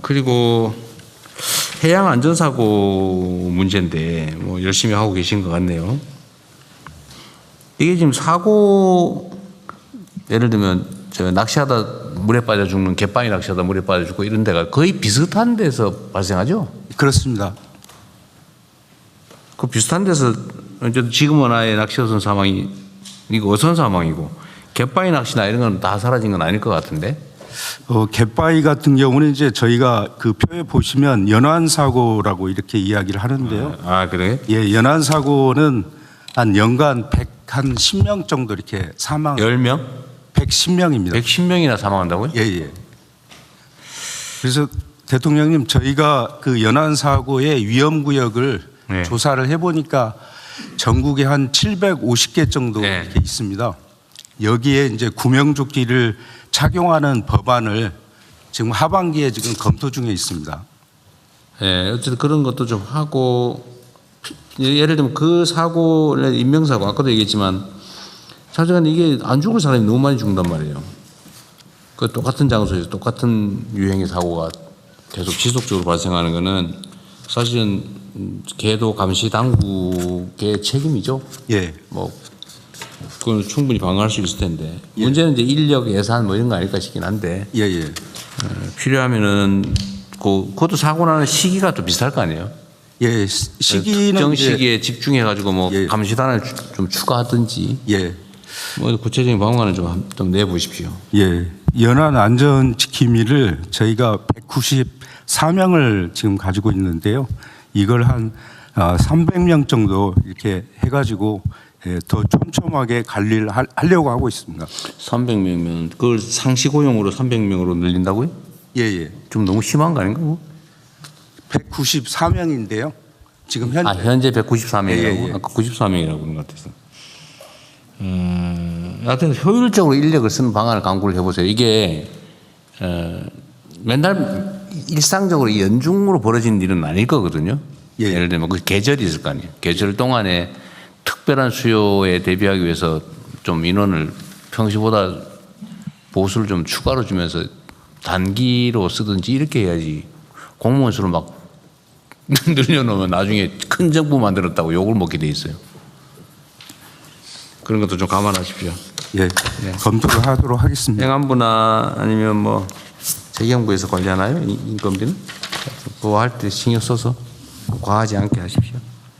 그리고 해양 안전사고 문제인데 뭐 열심히 하고 계신 것 같네요. 이게 지금 사고 예를 들면 저 낚시하다 물에 빠져 죽는 갯바위 낚시하다 물에 빠져 죽고 이런 데가 거의 비슷한 데서 발생하죠? 그렇습니다. 그 비슷한 데서 지금은 아예 낚시어선 사망이 이거 어선 사망이고 갯바위 낚시나 이런 건 다 사라진 건 아닐 것 같은데? 갯바위 같은 경우는 이제 저희가 그 표에 보시면 연안사고라고 이렇게 이야기를 하는데요. 아, 그래요? 예, 연안사고는 한 연간 110명 정도 이렇게 사망. 10명? 110명입니다. 110명이나 사망한다고요? 예, 예. 그래서 대통령님 저희가 그 연안사고의 위험구역을 조사를 해보니까 전국에 한 750개 정도 이렇게 있습니다. 여기에 이제 구명조끼를 착용하는 법안을 지금 하반기에 지금 검토 중에 있습니다. 예, 어쨌든 그런 것도 좀 하고 예를 들면 그 사고를 인명사고 아까도 얘기했지만 사실은 이게 안 죽을 사람이 너무 많이 죽는단 말이에요. 그 똑같은 장소에서 똑같은 유형의 사고가 계속 지속적으로 발생하는 거는 사실은 궤도 감시 당국의 책임이죠. 예. 뭐 그건 충분히 방어할 수 있을 텐데 문제는 이제 인력 예산 뭐 이런 거 아닐까 싶긴 한데 필요하면은 그것도 사고 나는 시기가 또 비슷할 거 아니에요? 예, 시기는 특정 이제- 시기에 집중해 가지고 뭐 감시단을 좀 추가하든지 뭐 구체적인 방안을 좀 내보십시오. 예, 연안 안전 지킴이를 저희가 194명을 지금 가지고 있는데요. 이걸 한 300명 정도 이렇게 해가지고 더 촘촘하게 관리를 하려고 하고 있습니다. 300명이면 그걸 상시 고용으로 300명으로 늘린다고요? 예. 좀 너무 심한 거 아닌가? 194명인데요. 지금 현재 현재 194명이라고? 예. 아까 94명이라고 그런 것 같아서. 하여튼 효율적으로 인력을 쓰는 방안을 강구를 해보세요. 이게 맨날 일상적으로 연중으로 벌어지는 일은 아닐 거거든요. 예를 들면 그 계절이 있을 거 아니에요. 계절 동안에 특별한 수요에 대비하기 위해서 좀 인원을 평시보다 보수를 좀 추가로 주면서 단기로 쓰든지 이렇게 해야지 공무원 수를 막 늘려놓으면 나중에 큰 정부 만들었다고 욕을 먹게 돼 있어요. 그런 것도 좀 감안하십시오. 예, 검토를 하도록 하겠습니다. 행안부나 아니면 뭐 재경부에서 관리하나요? 인건비는? 그거 할 때 신경 써서 과하지 않게 하십시오.